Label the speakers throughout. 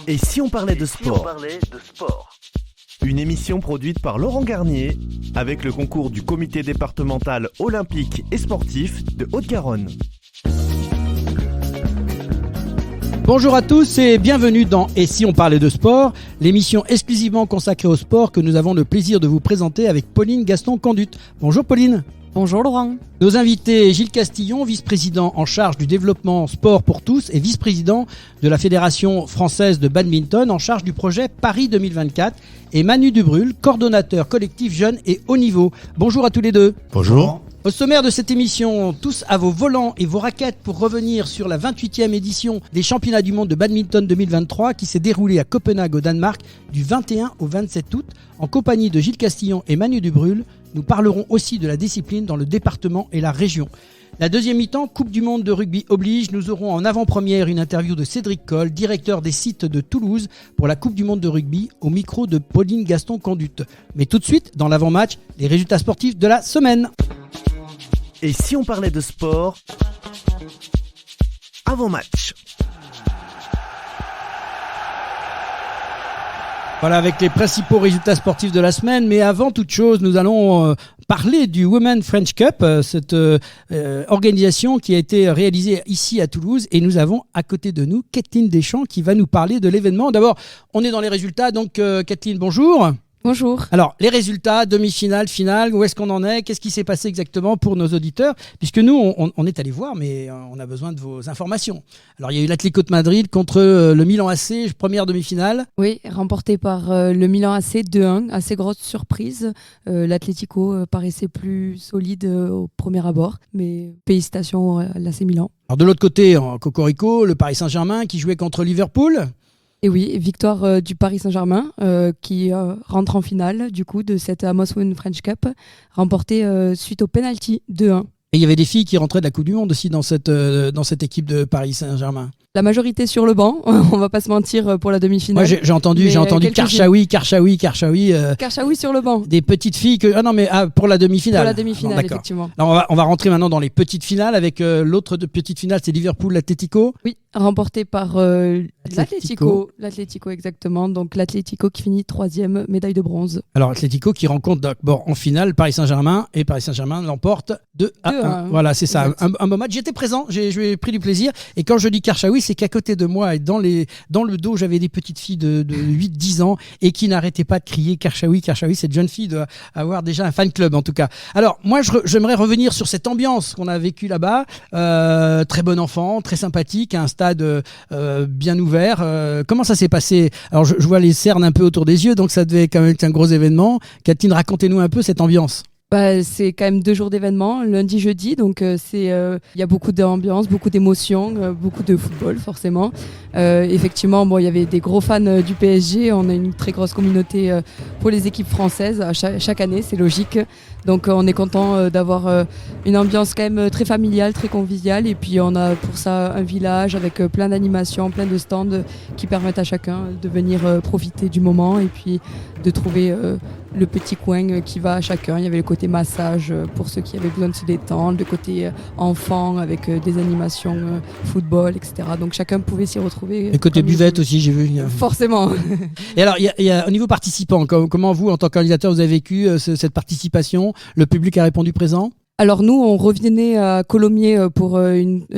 Speaker 1: Et si on parlait de sport? Une émission produite par Laurent Garnier avec le concours du comité départemental olympique et sportif de Haute-Garonne.
Speaker 2: Bonjour à tous et bienvenue dans Et si on parlait de sport, l'émission exclusivement consacrée au sport que nous avons le plaisir de vous présenter avec Pauline Gaston-Conduit. Bonjour Pauline.
Speaker 3: Bonjour Laurent.
Speaker 2: Nos invités, Gilles Castillon, vice-président en charge du développement sport pour tous et vice-président de la Fédération française de badminton en charge du projet Paris 2024, et Manu Dubrul, coordonnateur collectif jeunes et haut niveau. Bonjour à tous les deux.
Speaker 4: Bonjour.
Speaker 2: Au sommaire de cette émission, tous à vos volants et vos raquettes pour revenir sur la 28e édition des championnats du monde de badminton 2023 qui s'est déroulée à Copenhague au Danemark du 21 au 27 août. En compagnie de Gilles Castillon et Manu Dubrul, nous parlerons aussi de la discipline dans le département et la région. La deuxième mi-temps, Coupe du monde de rugby oblige, nous aurons en avant-première une interview de Cédric Coll, directeur des sites de Toulouse pour la Coupe du monde de rugby, au micro de Pauline Gaston-Conduit. Mais tout de suite, dans l'avant-match, les résultats sportifs de la semaine.
Speaker 1: Et si on parlait de sport? Avant-match.
Speaker 2: Voilà, avec les principaux résultats sportifs de la semaine. Mais avant toute chose, nous allons parler du Women French Cup, cette organisation qui a été réalisée ici à Toulouse. Et nous avons à côté de nous Kathleen Deschamps qui va nous parler de l'événement. D'abord, on est dans les résultats. Donc, Kathleen, bonjour.
Speaker 3: Bonjour.
Speaker 2: Alors, les résultats, demi-finale, finale, où est-ce qu'on en est? Qu'est-ce qui s'est passé exactement pour nos auditeurs? Puisque nous, on est allé voir, mais on a besoin de vos informations. Alors, il y a eu l'Atlético de Madrid contre le Milan AC, première demi-finale.
Speaker 3: Oui, remporté par le Milan AC 2-1, assez grosse surprise. L'Atlético paraissait plus solide au premier abord, mais félicitations à l'AC Milan.
Speaker 2: Alors, de l'autre côté, en Cocorico, le Paris Saint-Germain qui jouait contre Liverpool.
Speaker 3: Et oui, victoire du Paris Saint-Germain qui rentre en finale du coup de cette Amos Women French Cup, remportée suite au penalty 2-1.
Speaker 2: Et il y avait des filles qui rentraient de la Coupe du Monde aussi dans cette équipe de Paris Saint-Germain.
Speaker 3: La majorité sur le banc, on va pas se mentir pour la demi-finale.
Speaker 2: Moi j'ai entendu Karchaoui
Speaker 3: sur le banc.
Speaker 2: Des petites filles pour la demi-finale.
Speaker 3: Pour la demi-finale, effectivement.
Speaker 2: Alors on va rentrer maintenant dans les petites finales avec l'autre petite finale, c'est Liverpool-Atlético.
Speaker 3: Oui, remporté par l'Atlético exactement. Donc l'Atlético qui finit 3e, médaille de bronze.
Speaker 2: Alors Atlético qui rencontre d'abord en finale Paris Saint-Germain et Paris Saint-Germain l'emporte 2-1. Voilà, c'est ça, un bon match. J'étais présent, j'ai pris du plaisir. Et quand je dis Karchaoui, c'est qu'à côté de moi et dans le dos, j'avais des petites filles de 8-10 ans et qui n'arrêtaient pas de crier Karchaoui. Cette jeune fille doit avoir déjà un fan club en tout cas. Alors moi, j'aimerais revenir sur cette ambiance qu'on a vécue là-bas. Très bon enfant, très sympathique, un stade bien ouvert. Comment ça s'est passé? Alors je vois les cernes un peu autour des yeux, donc ça devait quand même être un gros événement. Kathleen, racontez-nous un peu cette ambiance.
Speaker 3: C'est quand même 2 jours d'événements, lundi, jeudi, donc il y a beaucoup d'ambiance, beaucoup d'émotions, beaucoup de football forcément. Effectivement, il y avait des gros fans du PSG, on a une très grosse communauté pour les équipes françaises chaque année, c'est logique. Donc on est content d'avoir une ambiance quand même très familiale, très conviviale, et puis on a pour ça un village avec plein d'animations, plein de stands qui permettent à chacun de venir profiter du moment et puis de trouver le petit coin qui va à chacun. Il y avait le côté massage pour ceux qui avaient besoin de se détendre, le côté enfant avec des animations football, etc. Donc chacun pouvait s'y retrouver.
Speaker 2: Le côté buvette aussi, j'ai vu.
Speaker 3: Forcément.
Speaker 2: Et alors, il y a au niveau participants, comment vous, en tant qu'organisateur, vous avez vécu cette participation? Le public a répondu présent?
Speaker 3: Alors nous, on revenait à Colomiers pour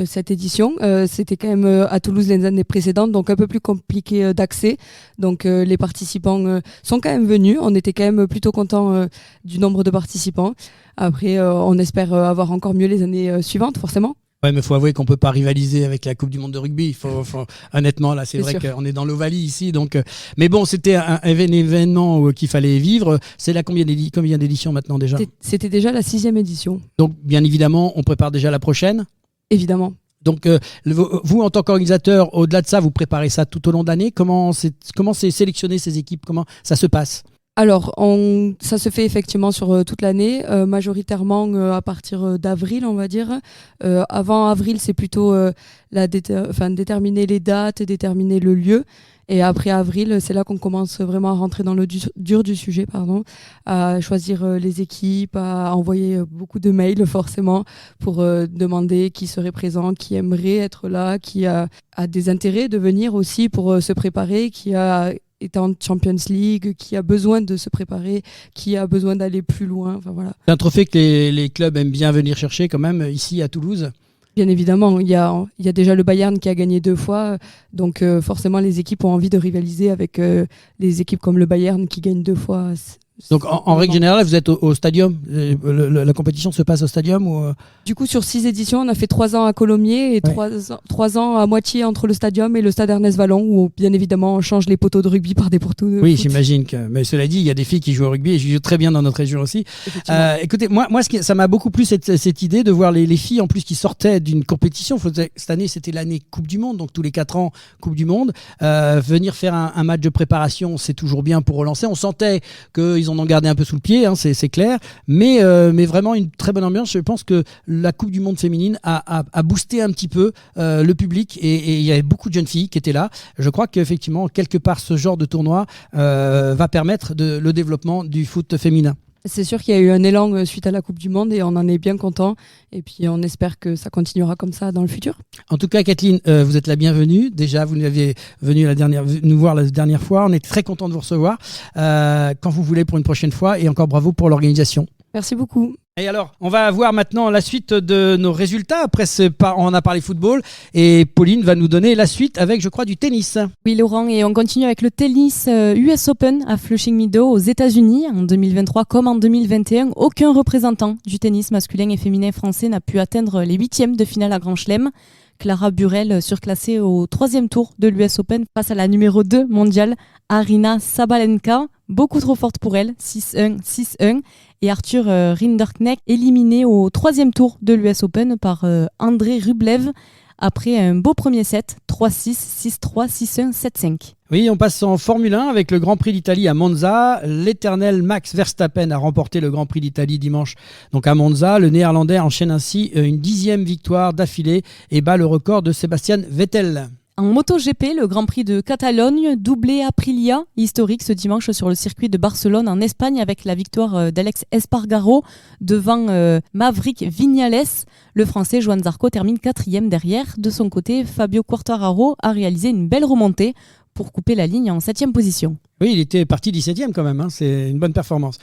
Speaker 3: cette édition. C'était quand même à Toulouse les années précédentes, donc un peu plus compliqué d'accès. Donc les participants sont quand même venus. On était quand même plutôt contents du nombre de participants. Après, on espère avoir encore mieux les années suivantes, forcément.
Speaker 2: Ouais, mais il faut avouer qu'on ne peut pas rivaliser avec la Coupe du monde de rugby. Honnêtement, là, c'est vrai
Speaker 3: sûr
Speaker 2: qu'on est dans l'Ovalie ici. Donc, mais bon, c'était un événement qu'il fallait vivre. C'est là combien d'éditions maintenant déjà?
Speaker 3: C'était déjà la 6e édition.
Speaker 2: Donc, bien évidemment, on prépare déjà la prochaine?
Speaker 3: Évidemment.
Speaker 2: Donc, vous, en tant qu'organisateur, au-delà de ça, vous préparez ça tout au long de l'année. Comment c'est sélectionné ces équipes? Comment ça se passe?
Speaker 3: Alors, ça se fait effectivement sur toute l'année, majoritairement à partir d'avril, on va dire. Avant avril, c'est plutôt déterminer les dates, déterminer le lieu. Et après avril, c'est là qu'on commence vraiment à rentrer dans le dur du sujet, à choisir les équipes, à envoyer beaucoup de mails forcément pour demander qui serait présent, qui aimerait être là, qui a des intérêts de venir aussi pour se préparer, qui est en Champions League, qui a besoin de se préparer, qui a besoin d'aller plus loin. Enfin, voilà.
Speaker 2: C'est un trophée que les clubs aiment bien venir chercher quand même ici à Toulouse.
Speaker 3: Bien évidemment, il y a déjà le Bayern qui a gagné 2 fois, donc forcément les équipes ont envie de rivaliser avec les équipes comme le Bayern qui gagnent 2 fois.
Speaker 2: Donc en règle générale, vous êtes au stadium, la compétition se passe au stadium ou...
Speaker 3: Du coup, sur 6 éditions, on a fait 3 ans à Colomiers et 3 ans à moitié entre le stadium et le stade Ernest Vallon, où bien évidemment on change les poteaux de rugby par des poteaux de
Speaker 2: Oui,
Speaker 3: foot.
Speaker 2: j'imagine que. Mais cela dit, il y a des filles qui jouent au rugby et qui jouent très bien dans notre région aussi. Écoutez, moi ça m'a beaucoup plu cette idée de voir les filles en plus qui sortaient d'une compétition. Cette année, c'était l'année Coupe du Monde, donc tous les 4 ans Coupe du Monde. Venir faire un match de préparation, c'est toujours bien pour relancer. On sentait qu'ils en ont gardé un peu sous le pied, hein, c'est clair, mais vraiment une très bonne ambiance. Je pense que la Coupe du Monde féminine a boosté un petit peu le public et il y avait beaucoup de jeunes filles qui étaient là. Je crois qu'effectivement, quelque part, ce genre de tournoi va permettre le développement du foot féminin.
Speaker 3: C'est sûr qu'il y a eu un élan suite à la Coupe du Monde et on en est bien content. Et puis on espère que ça continuera comme ça dans le futur.
Speaker 2: En tout cas, Kathleen, vous êtes la bienvenue. Déjà, vous nous aviez venu nous voir la dernière fois. On est très content de vous recevoir quand vous voulez pour une prochaine fois. Et encore bravo pour l'organisation.
Speaker 3: Merci beaucoup.
Speaker 2: Et alors, on va voir maintenant la suite de nos résultats. Après, on a parlé football et Pauline va nous donner la suite avec, je crois, du tennis.
Speaker 4: Oui, Laurent, et on continue avec le tennis US Open à Flushing Meadows aux États-Unis. En 2023 comme en 2021, aucun représentant du tennis masculin et féminin français n'a pu atteindre les 8e de finale à Grand Chelem. Clara Burel surclassée au 3e tour de l'US Open face à la numéro 2 mondiale, Aryna Sabalenka, beaucoup trop forte pour elle, 6-1, 6-1. Et Arthur Rinderknecht éliminé au 3e tour de l'US Open par André Rublev après un beau premier set, 3-6, 6-3, 6-1, 7-5.
Speaker 2: Oui, on passe en Formule 1 avec le Grand Prix d'Italie à Monza. L'éternel Max Verstappen a remporté le Grand Prix d'Italie dimanche. Donc à Monza, le Néerlandais enchaîne ainsi une 10e victoire d'affilée et bat le record de Sebastian Vettel.
Speaker 4: En MotoGP, le Grand Prix de Catalogne, doublé Aprilia, historique ce dimanche sur le circuit de Barcelone en Espagne avec la victoire d'Alex Espargaro devant Maverick Viñales. Le Français Joan Zarco termine 4e derrière. De son côté, Fabio Quartararo a réalisé une belle remontée pour couper la ligne en 7e position.
Speaker 2: Oui, il était parti 17e quand même, hein. C'est une bonne performance.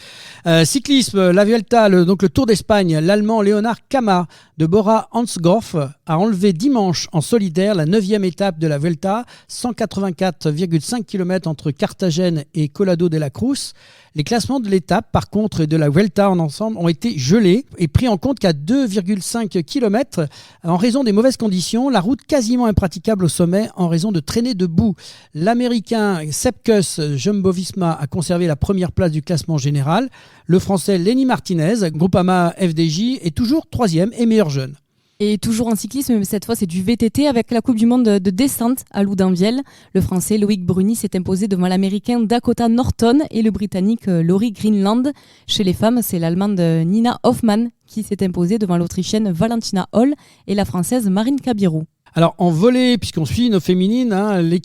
Speaker 2: Cyclisme, la Vuelta, donc le Tour d'Espagne, l'Allemand Leonard Kama de Bora-Hansgrohe a enlevé dimanche en solidaire la 9e étape de la Vuelta, 184,5 km entre Carthagène et Collado de la Cruz. Les classements de l'étape, par contre, et de la Vuelta en ensemble, ont été gelés et pris en compte qu'à 2,5 km en raison des mauvaises conditions, la route quasiment impraticable au sommet en raison de traînées de boue. L'Américain Sepp Kuss, Jumbo-Visma, a conservé la première place du classement général. Le Français Lenny Martinez, Groupama FDJ, est toujours 3e et meilleur jeune.
Speaker 4: Et toujours en cyclisme, mais cette fois c'est du VTT avec la Coupe du Monde de descente à Loudainvielle. Le Français Loïc Bruni s'est imposé devant l'Américain Dakota Norton et le Britannique Laurie Greenland. Chez les femmes, c'est l'Allemande Nina Hoffmann qui s'est imposée devant l'Autrichienne Valentina Hall et la Française Marine Cabirou.
Speaker 2: Alors en volley, puisqu'on suit nos féminines,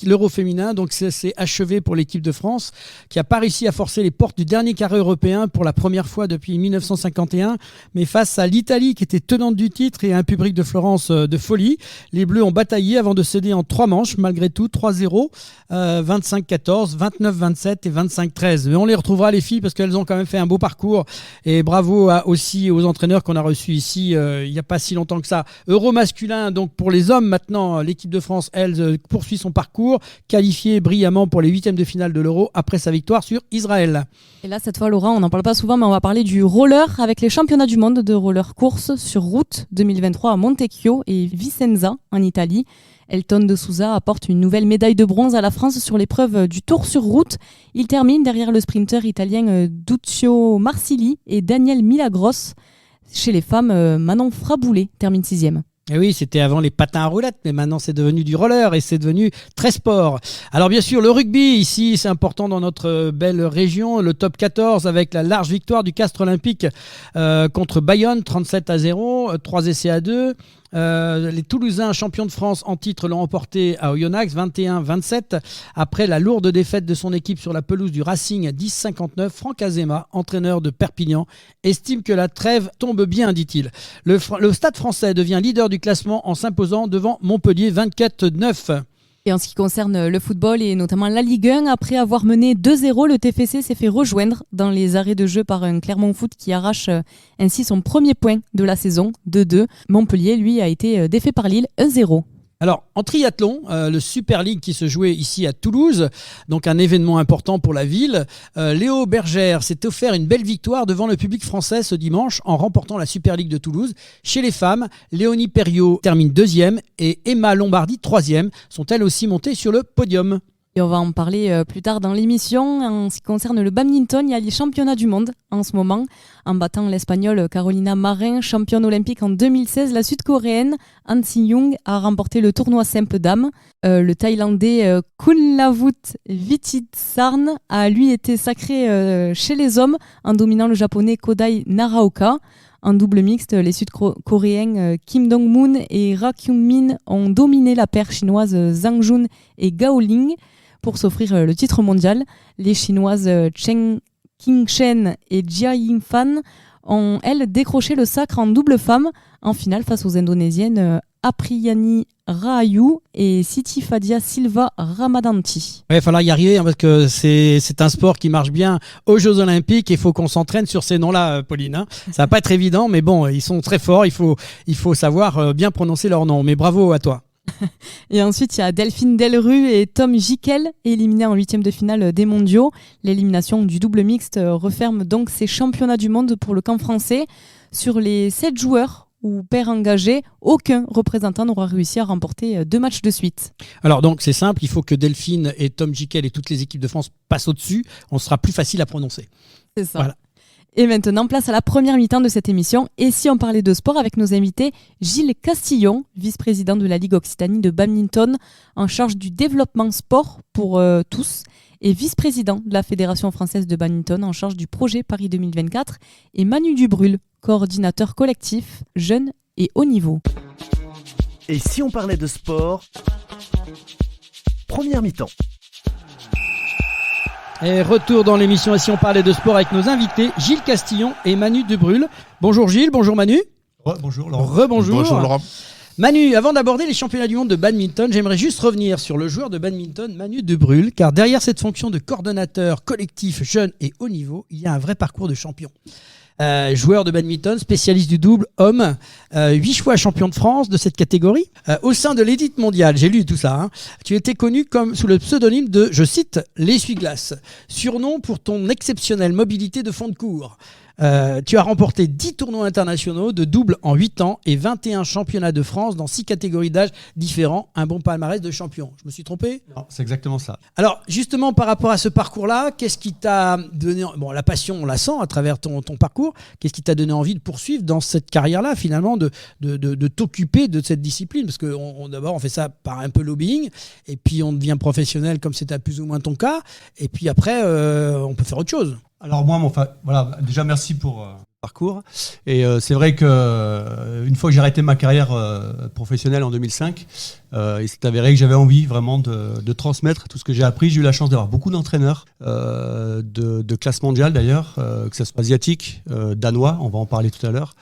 Speaker 2: l'Euro féminin, donc c'est achevé pour l'équipe de France qui n'a pas réussi à forcer les portes du dernier carré européen pour la première fois depuis 1951, mais face à l'Italie qui était tenante du titre et un public de Florence de folie, les Bleus ont bataillé avant de céder en 3 manches, malgré tout 3-0, 25-14, 29-27 et 25-13. Mais on les retrouvera les filles parce qu'elles ont quand même fait un beau parcours et bravo aussi aux entraîneurs qu'on a reçus ici il n'y a pas si longtemps que ça. Euro masculin donc pour les hommes. Maintenant, l'équipe de France, elle, poursuit son parcours, qualifiée brillamment pour les 8e de finale de l'Euro après sa victoire sur Israël.
Speaker 4: Et là, cette fois, Laurent, on n'en parle pas souvent, mais on va parler du roller avec les championnats du monde de roller course sur route 2023 à Montecchio et Vicenza en Italie. Elton de Souza apporte une nouvelle médaille de bronze à la France sur l'épreuve du tour sur route. Il termine derrière le sprinter italien Duccio Marsili et Daniel Milagros. Chez les femmes, Manon Fraboulet termine 6e.
Speaker 2: Et oui, c'était avant les patins à roulettes, mais maintenant c'est devenu du roller et c'est devenu très sport. Alors bien sûr, le rugby, ici, c'est important dans notre belle région. Le top 14 avec la large victoire du Castres Olympique contre Bayonne, 37-0, 3 essais à 2. Les Toulousains, champions de France en titre, l'ont emporté à Oyonnax, 21-27. Après la lourde défaite de son équipe sur la pelouse du Racing, 10-59, Franck Azema, entraîneur de Perpignan, estime que la trêve tombe bien, dit-il. Le Stade français devient leader du classement en s'imposant devant Montpellier, 24-9.
Speaker 4: Et en ce qui concerne le football et notamment la Ligue 1, après avoir mené 2-0, le TFC s'est fait rejoindre dans les arrêts de jeu par un Clermont Foot qui arrache ainsi son premier point de la saison, 2-2. Montpellier, lui, a été défait par Lille, 1-0.
Speaker 2: Alors, en triathlon, le Super League qui se jouait ici à Toulouse, donc un événement important pour la ville, Léo Bergère s'est offert une belle victoire devant le public français ce dimanche en remportant la Super League de Toulouse. Chez les femmes, Léonie Perriot termine 2e et Emma Lombardi 3e, sont elles aussi montées sur le podium.
Speaker 4: Et on va en parler plus tard dans l'émission. En ce qui concerne le badminton, il y a les championnats du monde en ce moment. En battant l'Espagnole Carolina Marin, championne olympique en 2016, la Sud-Coréenne Han Si-young a remporté le tournoi simple dames. Le Thaïlandais Kunlavut Vichitsarn a lui été sacré chez les hommes en dominant le Japonais Kodai Naraoka. En double mixte, les Sud-Coréens Kim Dong-moon et Ra Kyung-min ont dominé la paire chinoise Zhang Jun et Gao Ling pour s'offrir le titre mondial. Les Chinoises Chen Qingchen et Jia Yingfan ont, elles, décroché le sacre en double femme en finale face aux Indonésiennes Apriyani Rahayu et Siti Fadia Silva Ramadanti.
Speaker 2: Il va falloir y arriver parce que c'est un sport qui marche bien aux Jeux Olympiques et il faut qu'on s'entraîne sur ces noms-là, Pauline. Hein. Ça va pas être évident, mais bon, ils sont très forts, il faut savoir bien prononcer leurs noms. Mais bravo à toi.
Speaker 4: Et ensuite, il y a Delphine Delru et Tom Jikel, éliminés en 8e de finale des mondiaux. L'élimination du double mixte referme donc ces championnats du monde pour le camp français. Sur les 7 joueurs ou paires engagés, aucun représentant n'aura réussi à remporter 2 matchs de suite.
Speaker 2: Alors donc c'est simple, il faut que Delphine et Tom Jikel et toutes les équipes de France passent au-dessus, on sera plus facile à prononcer.
Speaker 4: C'est ça.
Speaker 2: Voilà.
Speaker 4: Et maintenant, place à la première mi-temps de cette émission. Et si on parlait de sport avec nos invités, Gilles Castillon, vice-président de la Ligue Occitanie de badminton, en charge du développement sport pour tous, et vice-président de la Fédération française de badminton, en charge du projet Paris 2024, et Manu Dubrul, coordinateur collectif, jeune et haut niveau.
Speaker 1: Et si on parlait de sport, première mi-temps.
Speaker 2: Et retour dans l'émission, et si on parlait de sport avec nos invités, Gilles Castillon et Manu Dubrul. Bonjour Gilles, bonjour Manu.
Speaker 5: Bonjour Laurent.
Speaker 2: Rebonjour.
Speaker 5: Bonjour Laurent.
Speaker 2: Manu, avant d'aborder les championnats du monde de badminton, j'aimerais juste revenir sur le joueur de badminton Manu Dubrul, car derrière cette fonction de coordonnateur collectif jeune et haut niveau, il y a un vrai parcours de champion. Joueur de badminton, spécialiste du double homme, 8 fois champion de France de cette catégorie. Au sein de l'élite mondiale, j'ai lu tout ça, hein, tu étais connu comme sous le pseudonyme de, je cite, l'essuie-glace, surnom pour ton exceptionnelle mobilité de fond de cours. Tu as remporté 10 tournois internationaux de double en 8 ans et 21 championnats de France dans 6 catégories d'âge différents. Un bon palmarès de champion. Je me suis trompé ?
Speaker 5: Non, c'est exactement ça.
Speaker 2: Alors, justement, par rapport à ce parcours-là, qu'est-ce qui t'a donné... Bon, la passion, on la sent à travers ton parcours. Qu'est-ce qui t'a donné envie de poursuivre dans cette carrière-là, finalement, de t'occuper de cette discipline ? Parce que d'abord, on fait ça par un peu lobbying, et puis on devient professionnel comme c'était plus ou moins ton cas, et puis après, on peut faire autre chose.
Speaker 5: Alors moi, voilà, déjà merci pour le parcours. Et c'est vrai que une fois que j'ai arrêté ma carrière professionnelle en 2005, il s'est avéré que j'avais envie vraiment de transmettre tout ce que j'ai appris. J'ai eu la chance d'avoir beaucoup d'entraîneurs de classe mondiale d'ailleurs, que ce soit asiatique, danois, on va en parler tout à l'heure,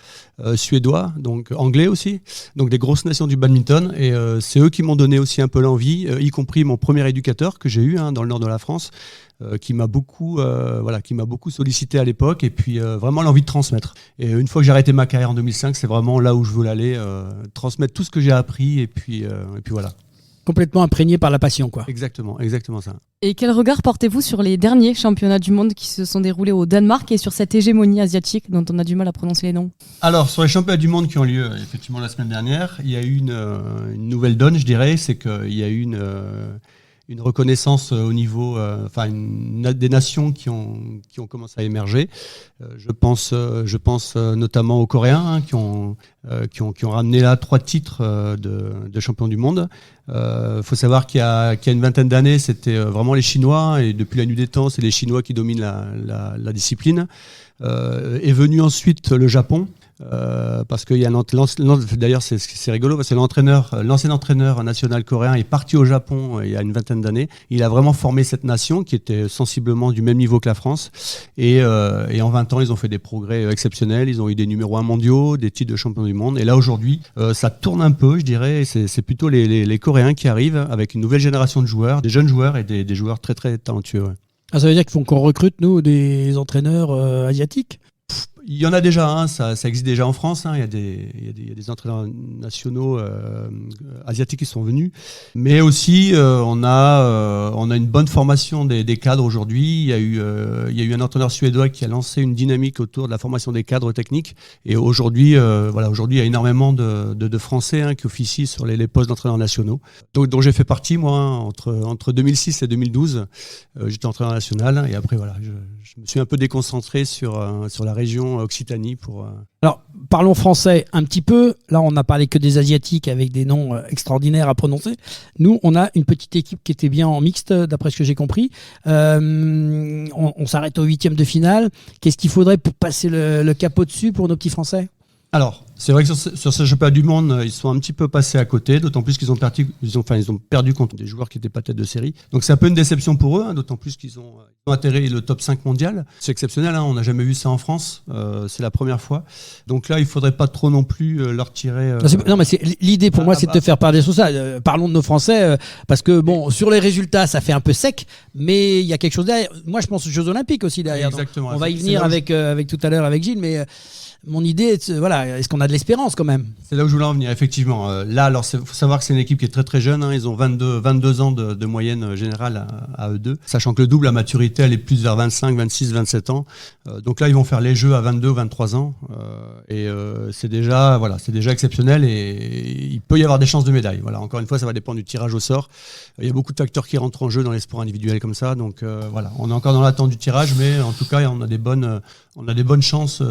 Speaker 5: suédois, donc anglais aussi, donc des grosses nations du badminton. Et c'est eux qui m'ont donné aussi un peu l'envie, y compris mon premier éducateur que j'ai eu dans le nord de la France, qui m'a beaucoup sollicité à l'époque, et puis vraiment l'envie de transmettre. Et une fois que j'ai arrêté ma carrière en 2005, c'est vraiment là où je veux aller, transmettre tout ce que j'ai appris, et puis voilà.
Speaker 2: Complètement imprégné par la passion, quoi.
Speaker 5: Exactement ça.
Speaker 4: Et quel regard portez-vous sur les derniers championnats du monde qui se sont déroulés au Danemark et sur cette hégémonie asiatique dont on a du mal à prononcer les noms ?
Speaker 5: Alors, sur les championnats du monde qui ont lieu effectivement la semaine dernière, il y a eu une nouvelle donne, je dirais, c'est qu'il y a eu une reconnaissance au niveau, des nations qui ont commencé à émerger. Je pense notamment aux Coréens qui ont ramené là 3 titres de champion du monde. Faut savoir qu'il y a une vingtaine d'années, c'était vraiment les Chinois, et depuis la nuit des temps, c'est les Chinois qui dominent la discipline. Est venu ensuite le Japon. Parce qu'il y a d'ailleurs c'est rigolo parce que l'ancien entraîneur national coréen est parti au Japon il y a une vingtaine d'années. Il a vraiment formé cette nation qui était sensiblement du même niveau que la France, et en 20 ans ils ont fait des progrès exceptionnels. Ils ont eu des numéros 1 mondiaux, des titres de champion du monde, et là aujourd'hui ça tourne un peu, je dirais. C'est plutôt les Coréens qui arrivent avec une nouvelle génération de joueurs, des jeunes joueurs et des joueurs très très talentueux. Ouais.
Speaker 2: Ah, ça veut dire qu'il faut qu'on recrute nous des entraîneurs asiatiques?
Speaker 5: Il y en a déjà, ça existe déjà en France. Il y a des entraîneurs nationaux asiatiques qui sont venus. Mais aussi, on a une bonne formation des cadres aujourd'hui. Il y a eu un entraîneur suédois qui a lancé une dynamique autour de la formation des cadres techniques. Et aujourd'hui, il y a énormément de Français qui officient sur les postes d'entraîneurs nationaux. Dont j'ai fait partie, moi, entre 2006 et 2012. J'étais entraîneur national. Et après, je me suis un peu déconcentré sur la région Occitanie pour...
Speaker 2: Alors, parlons français un petit peu. Là, on n'a parlé que des Asiatiques avec des noms extraordinaires à prononcer. Nous, on a une petite équipe qui était bien en mixte, d'après ce que j'ai compris. On s'arrête au 8e de finale. Qu'est-ce qu'il faudrait pour passer le cap au-dessus pour nos petits Français ?
Speaker 5: Alors, c'est vrai que sur ce championnat du monde, ils sont un petit peu passés à côté, d'autant plus qu'ils ont perdu contre des joueurs qui n'étaient pas tête de série. Donc c'est un peu une déception pour eux, d'autant plus qu'ils ont atterri le top 5 mondial. C'est exceptionnel, on n'a jamais vu ça en France, c'est la première fois. Donc là, il ne faudrait pas trop non plus leur tirer...
Speaker 2: Non, mais l'idée pour moi, c'est de te faire parler sur ça. Parlons de nos Français, parce que sur les résultats, ça fait un peu sec, mais il y a quelque chose derrière. Moi, je pense aux Jeux Olympiques aussi derrière. Exactement. On va y venir avec tout à l'heure avec Gilles, mais... Mon idée est, est-ce qu'on a de l'espérance quand même ?
Speaker 5: C'est là où je voulais en venir, effectivement. Là, alors, faut savoir que c'est une équipe qui est très très jeune. Ils ont 22 ans de moyenne générale à eux deux. Sachant que le double, la maturité, elle est plus vers 25, 26, 27 ans. Donc là, ils vont faire les Jeux à 22 ou 23 ans. C'est déjà exceptionnel, et il peut y avoir des chances de médaille. Voilà, encore une fois, ça va dépendre du tirage au sort. Il y a beaucoup de facteurs qui rentrent en jeu dans les sports individuels comme ça. Donc on est encore dans l'attente du tirage, mais en tout cas, on a des bonnes chances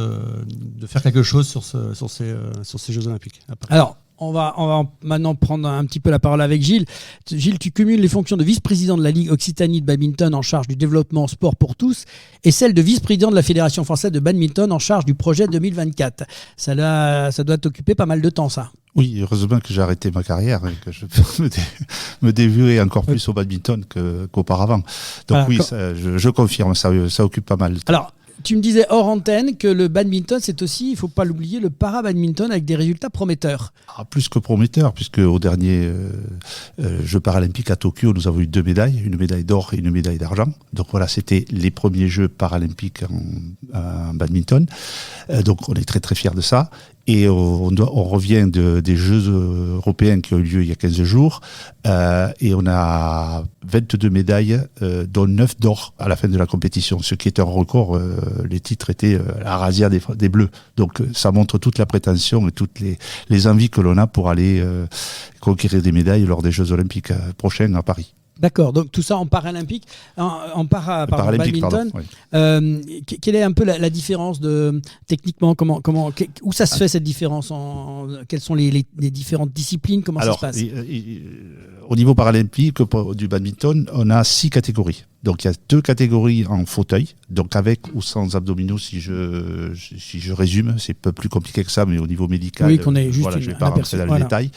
Speaker 5: de faire quelque chose sur ces Jeux Olympiques. Après.
Speaker 2: Alors, on va maintenant prendre un petit peu la parole avec Gilles. Gilles, tu cumules les fonctions de vice-président de la Ligue Occitanie de badminton en charge du développement sport pour tous et celle de vice-président de la Fédération française de badminton en charge du projet 2024. Ça doit t'occuper pas mal de temps, ça.
Speaker 6: Oui, heureusement que j'ai arrêté ma carrière et que je peux me dévouer encore plus au badminton qu'auparavant. Donc voilà, je confirme, ça occupe pas mal de temps. Alors,
Speaker 2: tu me disais hors antenne que le badminton, c'est aussi, il ne faut pas l'oublier, le para-badminton avec des résultats prometteurs.
Speaker 6: Plus que prometteurs, puisque au dernier Jeux paralympiques à Tokyo, nous avons eu 2 médailles, une médaille d'or et une médaille d'argent. Donc voilà, c'était les premiers Jeux paralympiques en badminton. Donc on est très très fiers de ça. Et on revient des Jeux européens qui ont eu lieu il y a 15 jours. Et on a 22 médailles, dont 9 d'or à la fin de la compétition, ce qui est un record. Les titres étaient à la razzia des Bleus. Donc ça montre toute la prétention et toutes les envies que l'on a pour aller conquérir des médailles lors des Jeux olympiques prochains à Paris.
Speaker 2: D'accord, donc tout ça en paralympique, badminton. Oui. Quelle est un peu la différence techniquement, où ça se fait cette différence, quelles sont les différentes disciplines, comment ça se passe?
Speaker 6: Au niveau paralympique du badminton, on a 6 catégories. Donc il y a 2 catégories en fauteuil, donc avec ou sans abdominaux, si je résume, c'est un peu plus compliqué que ça, mais au niveau médical,
Speaker 2: oui, qu'on ait juste
Speaker 6: je ne vais pas rentrer dans le détail.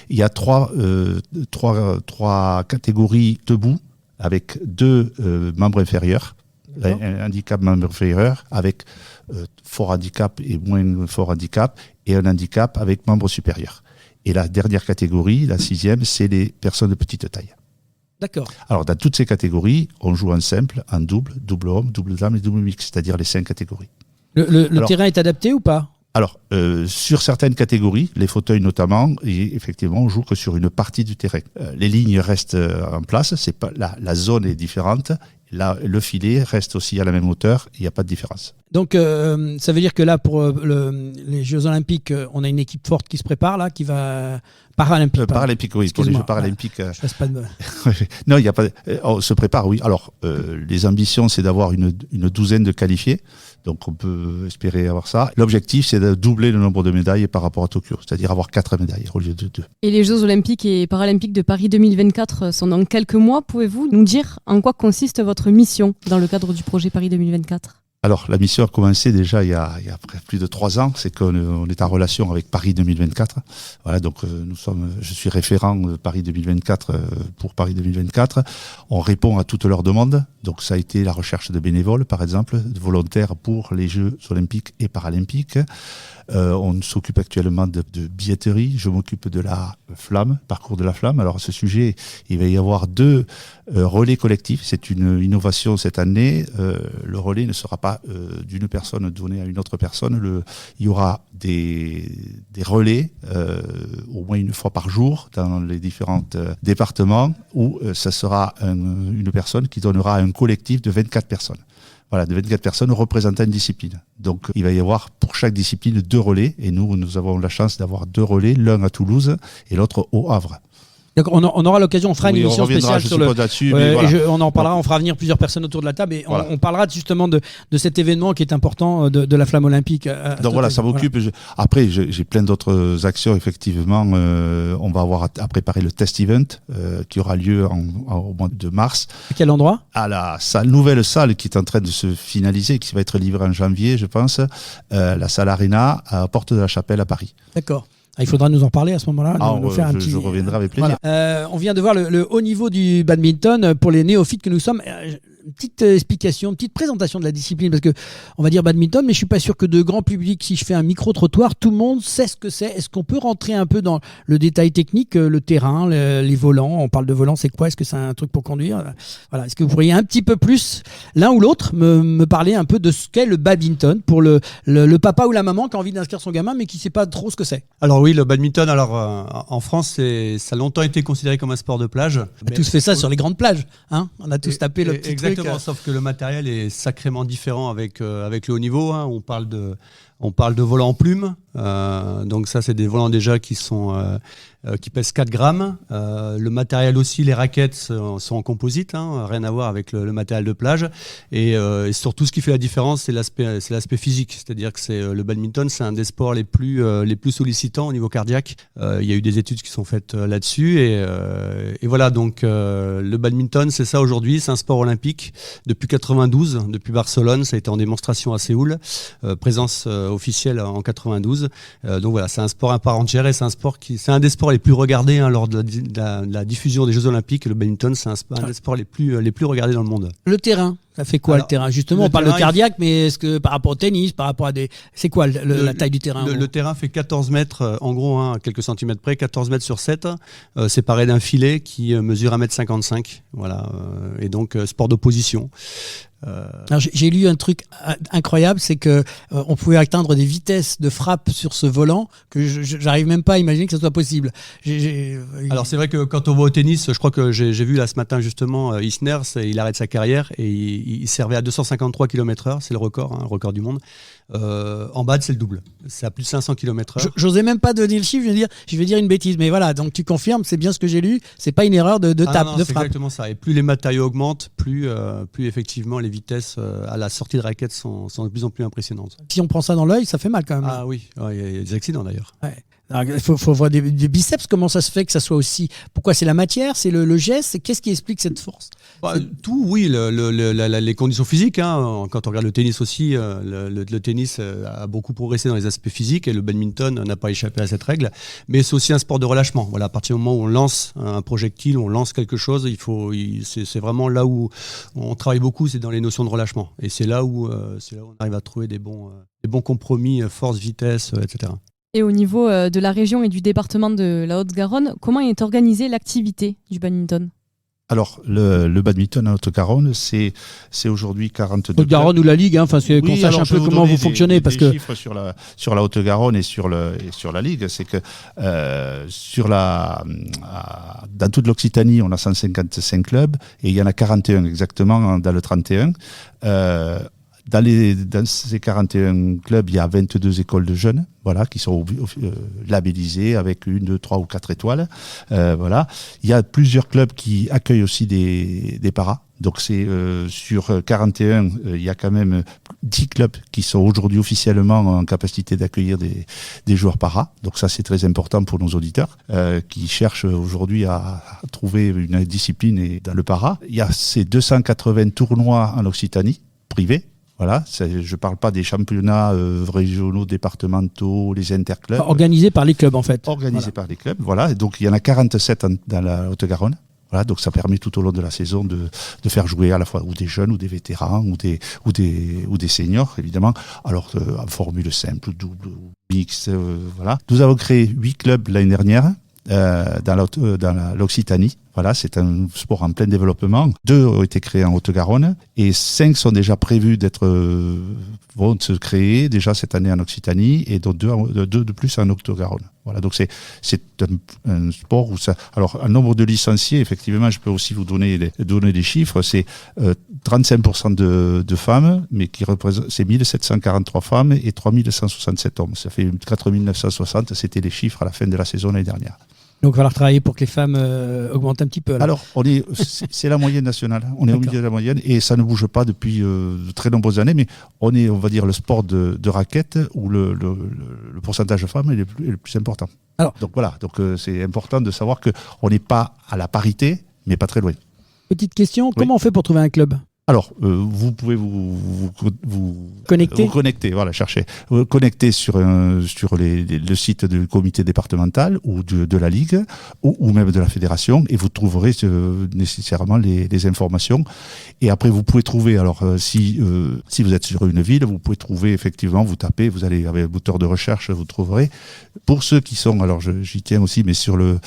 Speaker 6: Il y a 3 catégories debout, avec 2 membres inférieurs, un handicap membre inférieur, avec fort handicap et moins fort handicap, et un handicap avec membre supérieur. Et la dernière catégorie, la 6e, c'est les personnes de petite taille.
Speaker 2: D'accord.
Speaker 6: Alors, dans toutes ces catégories, on joue en simple, en double, double homme, double dame et double mix, c'est-à-dire les 5 catégories.
Speaker 2: Le terrain est adapté ou pas ?
Speaker 6: Alors, sur certaines catégories, les fauteuils notamment, et effectivement, on joue que sur une partie du terrain. Les lignes restent en place, la zone est différente. Là, le filet reste aussi à la même hauteur, il n'y a pas de différence.
Speaker 2: Donc, ça veut dire que là, pour les Jeux Olympiques, on a une équipe forte qui se prépare, là, qui va... Paralympique.
Speaker 6: Paralympique, oui, pour les Jeux paralympiques.
Speaker 2: Je fasse pas de...
Speaker 6: Non, il n'y a pas... On se prépare, oui. Alors, les ambitions, c'est d'avoir une douzaine de qualifiés. Donc, on peut espérer avoir ça. L'objectif, c'est de doubler le nombre de médailles par rapport à Tokyo, c'est-à-dire avoir 4 médailles au lieu de 2.
Speaker 4: Et les Jeux Olympiques et Paralympiques de Paris 2024 sont dans quelques mois. Pouvez-vous nous dire en quoi consiste votre mission dans le cadre du projet Paris 2024 ?
Speaker 6: Alors, la mission a commencé déjà il y a plus de 3 ans. C'est qu'on est en relation avec Paris 2024. Voilà, donc je suis référent de Paris 2024 pour Paris 2024. On répond à toutes leurs demandes. Donc, ça a été la recherche de bénévoles, par exemple, de volontaires pour les Jeux Olympiques et Paralympiques. On s'occupe actuellement de billetterie. Je m'occupe de la flamme, parcours de la flamme. Alors, à ce sujet, il va y avoir 2 relais collectifs. C'est une innovation cette année. Le relais ne sera pas d'une personne donnée à une autre personne. Il y aura des relais au moins une fois par jour dans les différents départements où ça sera une personne qui donnera à un collectif de 24 personnes. Voilà, de 24 personnes représentant une discipline. Donc, il va y avoir pour chaque discipline 2 relais. Et nous avons la chance d'avoir 2 relais, l'un à Toulouse et l'autre au Havre.
Speaker 2: Donc on aura l'occasion, on fera une émission spéciale sur le...
Speaker 6: Voilà.
Speaker 2: On en parlera, on fera venir plusieurs personnes autour de la table et
Speaker 6: voilà.
Speaker 2: on parlera justement de cet événement qui est important de la flamme olympique.
Speaker 6: Donc voilà, ça m'occupe. Voilà. Après, j'ai plein d'autres actions, effectivement. On va avoir à préparer le test event qui aura lieu au mois de mars.
Speaker 2: À quel endroit ?
Speaker 6: À la nouvelle salle qui est en train de se finaliser, qui va être livrée en janvier, je pense. La salle Arena à Porte de la Chapelle à Paris.
Speaker 2: D'accord. Il faudra nous en parler à ce moment-là.
Speaker 6: Je reviendrai avec plaisir.
Speaker 2: Voilà. On vient de voir le haut niveau du badminton pour les néophytes que nous sommes. Une petite explication, une petite présentation de la discipline, parce que on va dire badminton, mais je suis pas sûr que de grand public, si je fais un micro-trottoir, tout le monde sait ce que c'est. Est-ce qu'on peut rentrer un peu dans le détail technique, le terrain, les volants? On parle de volants, c'est quoi? Est-ce que c'est un truc pour conduire? Voilà. Est-ce que vous pourriez un petit peu plus, l'un ou l'autre, me parler un peu de ce qu'est le badminton pour le papa ou la maman qui a envie d'inscrire son gamin, mais qui sait pas trop ce que c'est?
Speaker 5: Alors oui, le badminton, en France, ça a longtemps été considéré comme un sport de plage.
Speaker 2: On a tous fait ça sur les grandes plages, hein? On a tous tapé le petit
Speaker 5: exactement,
Speaker 2: truc.
Speaker 5: Sauf que le matériel est sacrément différent avec le haut niveau. Hein. On parle de volants en plume. Donc ça, c'est des volants déjà qui pèsent 4 grammes. Le matériel aussi, les raquettes sont en composite, hein, rien à voir avec le matériel de plage. Et surtout, ce qui fait la différence, c'est l'aspect physique. C'est-à-dire que le badminton, c'est un des sports les plus sollicitants au niveau cardiaque. Il y a eu des études qui sont faites là-dessus. Et voilà, donc le badminton, c'est ça aujourd'hui. C'est un sport olympique depuis 92, depuis Barcelone. Ça a été en démonstration à Séoul. Présence officielle en 92. Donc voilà, c'est un sport à part entière et c'est un des sports les plus regardés lors de la diffusion des Jeux Olympiques. Le badminton, c'est un des sports les plus regardés dans le monde.
Speaker 2: Le terrain, ça fait quoi? Alors, le terrain? Justement, on parle de cardiaque, mais est-ce que par rapport au tennis, par rapport à c'est quoi la taille du terrain?
Speaker 5: Le terrain fait 14 mètres, en gros, à quelques centimètres près, 14 mètres sur 7, séparé d'un filet qui mesure 1,55 m. Voilà, et donc sport d'opposition.
Speaker 2: Alors, j'ai lu un truc incroyable, c'est que on pouvait atteindre des vitesses de frappe sur ce volant que j'arrive même pas à imaginer que ça soit possible.
Speaker 5: Alors c'est vrai que quand on va au tennis, je crois que j'ai vu là ce matin justement Isner, il arrête sa carrière et il servait à 253 km/h, c'est le record du monde. En bad, c'est le double, c'est à plus de 500 km/h.
Speaker 2: J'osais même pas donner le chiffre, je vais dire une bêtise, mais voilà, donc tu confirmes, c'est bien ce que j'ai lu, c'est pas une erreur de tape,
Speaker 5: non,
Speaker 2: de
Speaker 5: c'est
Speaker 2: frappe.
Speaker 5: Exactement ça, et plus les matériaux augmentent, plus effectivement les vitesses à la sortie de raquette sont de plus en plus impressionnantes.
Speaker 2: Si on prend ça dans l'œil, ça fait mal quand même.
Speaker 5: Ah oui, il y a des accidents d'ailleurs.
Speaker 2: Ouais. Il faut voir des biceps, comment ça se fait que ça soit aussi... Pourquoi? C'est la matière, c'est le geste, qu'est-ce qui explique cette force?
Speaker 5: Tout, oui, les conditions physiques. Hein. Quand on regarde le tennis aussi, le tennis a beaucoup progressé dans les aspects physiques et le badminton n'a pas échappé à cette règle. Mais c'est aussi un sport de relâchement. Voilà, à partir du moment où on lance un projectile, on lance quelque chose, c'est vraiment là où on travaille beaucoup, c'est dans les notions de relâchement. Et c'est là où on arrive à trouver des bons compromis, force, vitesse, etc.
Speaker 4: Et au niveau de la région et du département de la Haute-Garonne, comment est organisée l'activité du badminton?
Speaker 6: Alors, le badminton en Haute-Garonne, c'est aujourd'hui 42
Speaker 2: Haute-Garonne ou la Ligue, hein, qu'on sache un peu comment vous fonctionnez. Parce que
Speaker 6: chiffres sur la Haute-Garonne et sur la Ligue, c'est que dans toute l'Occitanie, on a 155 clubs et il y en a 41 exactement dans le 31. Dans ces 41 clubs, il y a 22 écoles de jeunes, voilà, qui sont labellisées avec 1, 2, 3 ou 4 étoiles. Voilà. Il y a plusieurs clubs qui accueillent aussi des paras. Donc c'est sur 41, il y a quand même 10 clubs qui sont aujourd'hui officiellement en capacité d'accueillir des joueurs paras. Donc ça c'est très important pour nos auditeurs qui cherchent aujourd'hui à trouver une discipline dans le para. Il y a ces 280 tournois en Occitanie, privés. Voilà, je ne parle pas des championnats régionaux, départementaux, les interclubs.
Speaker 2: Organisés par les clubs en fait.
Speaker 6: Organisés par les clubs, voilà. Et donc il y en a 47 dans la Haute-Garonne. Voilà, donc ça permet tout au long de la saison de faire jouer à la fois ou des jeunes ou des vétérans ou des seniors évidemment. Alors en formule simple, double, mixte, voilà. Nous avons créé 8 clubs l'année dernière dans l'Occitanie. Voilà, c'est un sport en plein développement. 2 ont été créés en Haute-Garonne et 5 sont déjà prévus vont se créer déjà cette année en Occitanie et donc 2 de plus en Haute-Garonne. Voilà, donc c'est un sport où ça. Alors, un nombre de licenciés, effectivement, je peux aussi vous donner des chiffres. C'est 35% de femmes, mais qui représente, c'est 1743 femmes et 3167 hommes. Ça fait 4960. C'était les chiffres à la fin de la saison l'année dernière.
Speaker 2: Donc, il va falloir travailler pour que les femmes augmentent un petit peu.
Speaker 6: Alors, c'est la moyenne nationale. On est au milieu de la moyenne et ça ne bouge pas depuis de très nombreuses années. Mais on va dire, le sport de raquette où le pourcentage de femmes est le plus important. Alors, donc voilà. Donc c'est important de savoir qu'on n'est pas à la parité, mais pas très loin.
Speaker 2: Petite question, comment on fait pour trouver un club ?
Speaker 6: Alors, vous pouvez vous connecter, voilà, chercher. Connecter sur le site du comité départemental ou de la Ligue ou même de la fédération et vous trouverez nécessairement les informations. Et après, vous pouvez trouver, alors si vous êtes sur une ville, vous pouvez trouver effectivement, vous tapez, vous allez avec le moteur de recherche, vous trouverez. Pour ceux qui sont, alors j'y tiens aussi, mais sur les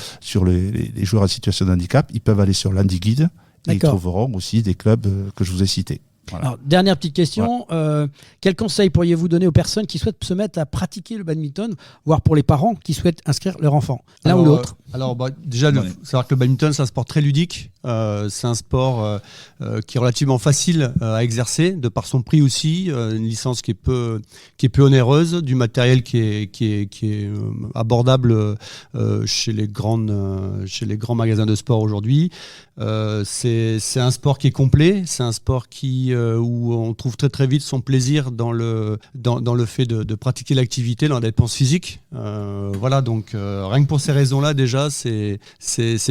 Speaker 6: joueurs en situation de handicap, ils peuvent aller sur l'Handiguide. Et ils trouveront aussi des clubs que je vous ai cités. Voilà. Alors,
Speaker 2: dernière petite question. Ouais. Quel conseil pourriez-vous donner aux personnes qui souhaitent se mettre à pratiquer le badminton, voire pour les parents qui souhaitent inscrire leur enfant, l'un ou l'autre?
Speaker 5: Alors déjà, savoir que le badminton, c'est un sport très ludique. C'est un sport qui est relativement facile à exercer, de par son prix aussi. Une licence qui est peu onéreuse, du matériel qui est abordable chez les grands magasins de sport aujourd'hui. C'est un sport qui est complet. C'est un sport où on trouve très très vite son plaisir dans le fait de pratiquer l'activité, dans la dépense physique. Voilà, donc rien que pour ces raisons-là, déjà, c'est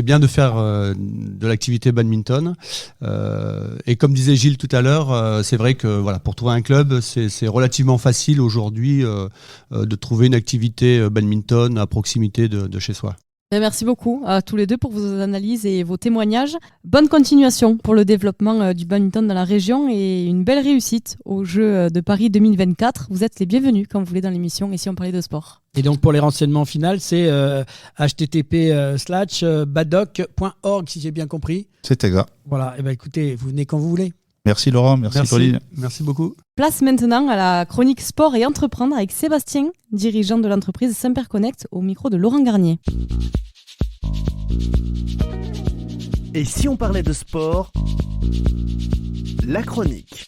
Speaker 5: bien de faire de l'activité badminton. Et comme disait Gilles tout à l'heure, c'est vrai que voilà, pour trouver un club, c'est relativement facile aujourd'hui de trouver une activité badminton à proximité de chez soi.
Speaker 4: Merci beaucoup à tous les deux pour vos analyses et vos témoignages. Bonne continuation pour le développement du badminton dans la région et une belle réussite aux Jeux de Paris 2024. Vous êtes les bienvenus quand vous voulez dans l'émission et si on parlait de sport.
Speaker 2: Et donc pour les renseignements finaux, c'est http://badoc.org si j'ai bien compris.
Speaker 6: C'est exact.
Speaker 2: Voilà, et ben écoutez, vous venez quand vous voulez.
Speaker 6: Merci Laurent, merci Pauline.
Speaker 5: Merci beaucoup.
Speaker 4: Place maintenant à la chronique sport et entreprendre avec Sébastien, dirigeant de l'entreprise Saint-Père Connect, au micro de Laurent Garnier.
Speaker 1: Et si on parlait de sport, la chronique.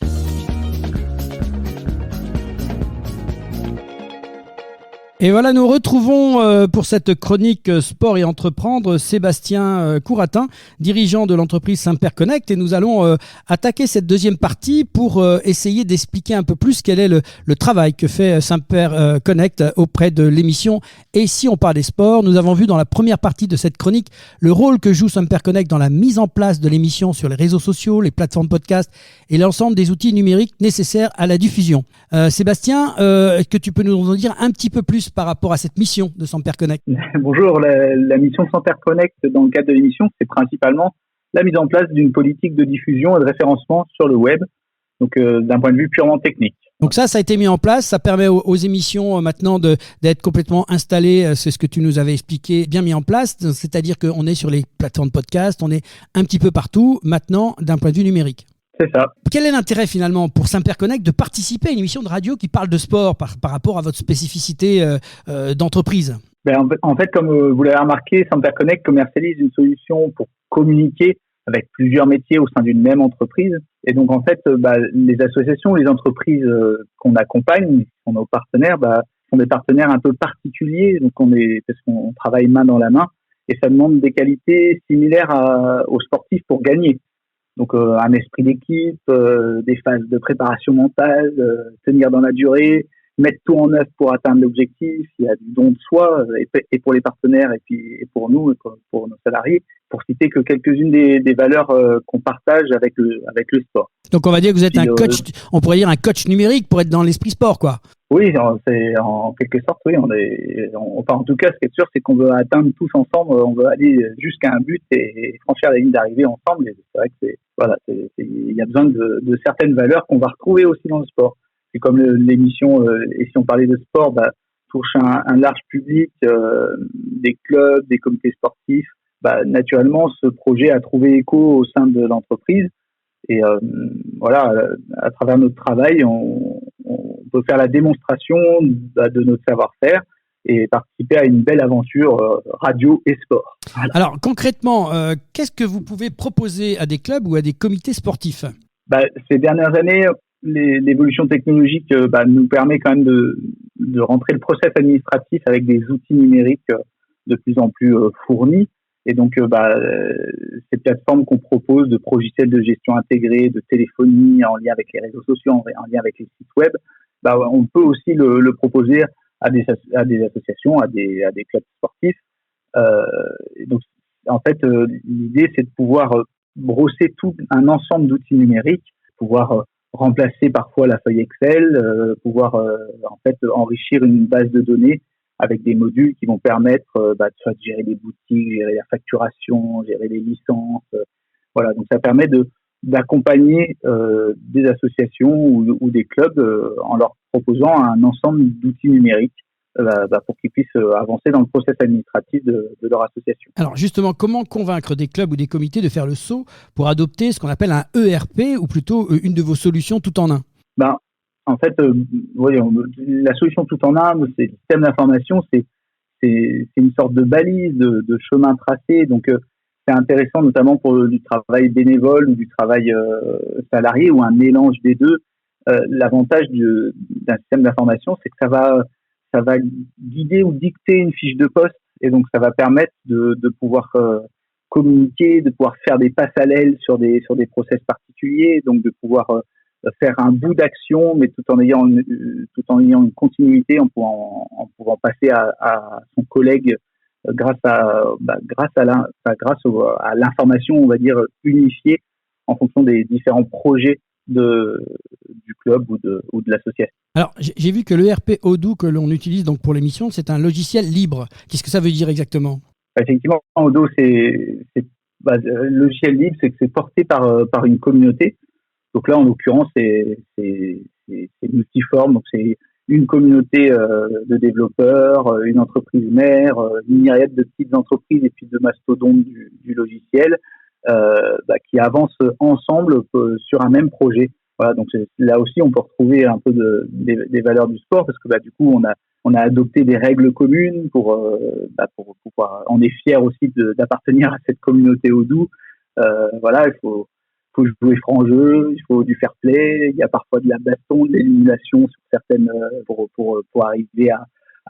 Speaker 2: Et voilà, nous retrouvons pour cette chronique sport et entreprendre Sébastien Couratin, dirigeant de l'entreprise Saint-Père Connect. Et nous allons attaquer cette deuxième partie pour essayer d'expliquer un peu plus quel est le travail que fait Saint-Père Connect auprès de l'émission. Et si on parle des sports, nous avons vu dans la première partie de cette chronique le rôle que joue Saint-Père Connect dans la mise en place de l'émission sur les réseaux sociaux, les plateformes podcast et l'ensemble des outils numériques nécessaires à la diffusion. Sébastien, est-ce que tu peux nous en dire un petit peu plus par rapport à cette mission de Saint-Père Connect?
Speaker 7: Bonjour, la mission de Saint-Père Connect dans le cadre de l'émission, c'est principalement la mise en place d'une politique de diffusion et de référencement sur le web, donc d'un point de vue purement technique.
Speaker 2: Donc ça a été mis en place, ça permet aux émissions maintenant d'être complètement installées, c'est ce que tu nous avais expliqué, bien mis en place, c'est-à-dire qu'on est sur les plateformes de podcast, on est un petit peu partout maintenant d'un point de vue numérique.
Speaker 7: C'est ça.
Speaker 2: Quel est l'intérêt finalement pour Saint-Père Connect de participer à une émission de radio qui parle de sport par rapport à votre spécificité d'entreprise?
Speaker 7: En fait, comme vous l'avez remarqué, Saint-Père Connect commercialise une solution pour communiquer avec plusieurs métiers au sein d'une même entreprise. Et donc en fait, les associations, les entreprises qu'on accompagne, sont nos partenaires, sont des partenaires un peu particuliers. Donc parce qu'on travaille main dans la main, et ça demande des qualités similaires aux sportifs pour gagner. Donc un esprit d'équipe, des phases de préparation mentale, tenir dans la durée, mettre tout en œuvre pour atteindre l'objectif. Il y a du don de soi, et pour les partenaires et pour nous, et pour nos salariés, pour citer que quelques-unes des valeurs qu'on partage avec le sport.
Speaker 2: Donc on va dire que vous êtes un coach, on pourrait dire un coach numérique pour être dans l'esprit sport, quoi.
Speaker 7: Oui, c'est en quelque sorte, oui. En tout cas, ce qui est sûr, c'est qu'on veut atteindre tous ensemble, on veut aller jusqu'à un but et franchir la ligne d'arrivée ensemble. Et c'est vrai que il y a besoin de certaines valeurs qu'on va retrouver aussi dans le sport. C'est comme l'émission, et si on parlait de sport, touche un large public, des clubs, des comités sportifs. Naturellement, ce projet a trouvé écho au sein de l'entreprise. Et à travers notre travail, on peut faire la démonstration de notre savoir-faire et participer à une belle aventure radio et sport. Voilà.
Speaker 2: Alors concrètement, qu'est-ce que vous pouvez proposer à des clubs ou à des comités sportifs ?
Speaker 7: Ces dernières années, l'évolution technologique nous permet quand même de rentrer le process administratif avec des outils numériques de plus en plus fournis. Et donc, ces plateformes qu'on propose de logiciels de gestion intégrés, de téléphonie en lien avec les réseaux sociaux, en lien avec les sites web, on peut aussi le proposer à des associations, à des clubs sportifs. Et donc, en fait, l'idée, c'est de pouvoir brosser tout un ensemble d'outils numériques, pouvoir remplacer parfois la feuille Excel, pouvoir enrichir une base de données avec des modules qui vont permettre soit de gérer les boutiques, gérer la facturation, gérer les licences. Voilà, donc ça permet d'accompagner des associations ou des clubs en leur proposant un ensemble d'outils numériques pour qu'ils puissent avancer dans le process administratif de leur association.
Speaker 2: Alors justement, comment convaincre des clubs ou des comités de faire le saut pour adopter ce qu'on appelle un ERP ou plutôt une de vos solutions tout en un ?
Speaker 7: En fait, la solution tout en un, c'est le système d'information, c'est une sorte de balise, de chemin tracé. Donc, c'est intéressant notamment pour du travail bénévole ou du travail salarié ou un mélange des deux. L'avantage d'un système d'information, c'est que ça va guider ou dicter une fiche de poste, et donc ça va permettre de pouvoir communiquer, de pouvoir faire des passes à l'aile sur des process particuliers, donc de pouvoir faire un bout d'action, mais tout en ayant une continuité, en pouvant passer à son collègue grâce à l'information, on va dire, unifiée en fonction des différents projets du club ou de l'association.
Speaker 2: Alors, j'ai vu que l'ERP Odoo que l'on utilise donc pour l'émission, c'est un logiciel libre. Qu'est-ce que ça veut dire exactement ?
Speaker 7: Effectivement, Odoo, le logiciel libre, c'est que c'est porté par une communauté. Donc là, en l'occurrence, c'est multiforme. Donc c'est une communauté de développeurs, une entreprise mère, une myriade de petites entreprises et puis de mastodontes du logiciel qui avancent ensemble sur un même projet. Voilà, donc là aussi, on peut retrouver un peu des valeurs du sport parce que du coup, on a adopté des règles communes pour pouvoir. On est fiers aussi d'appartenir à cette communauté Odoo. Il faut jouer franc jeu, il faut du fair play, il y a parfois de la baston, de l'élimination sur certaines pour arriver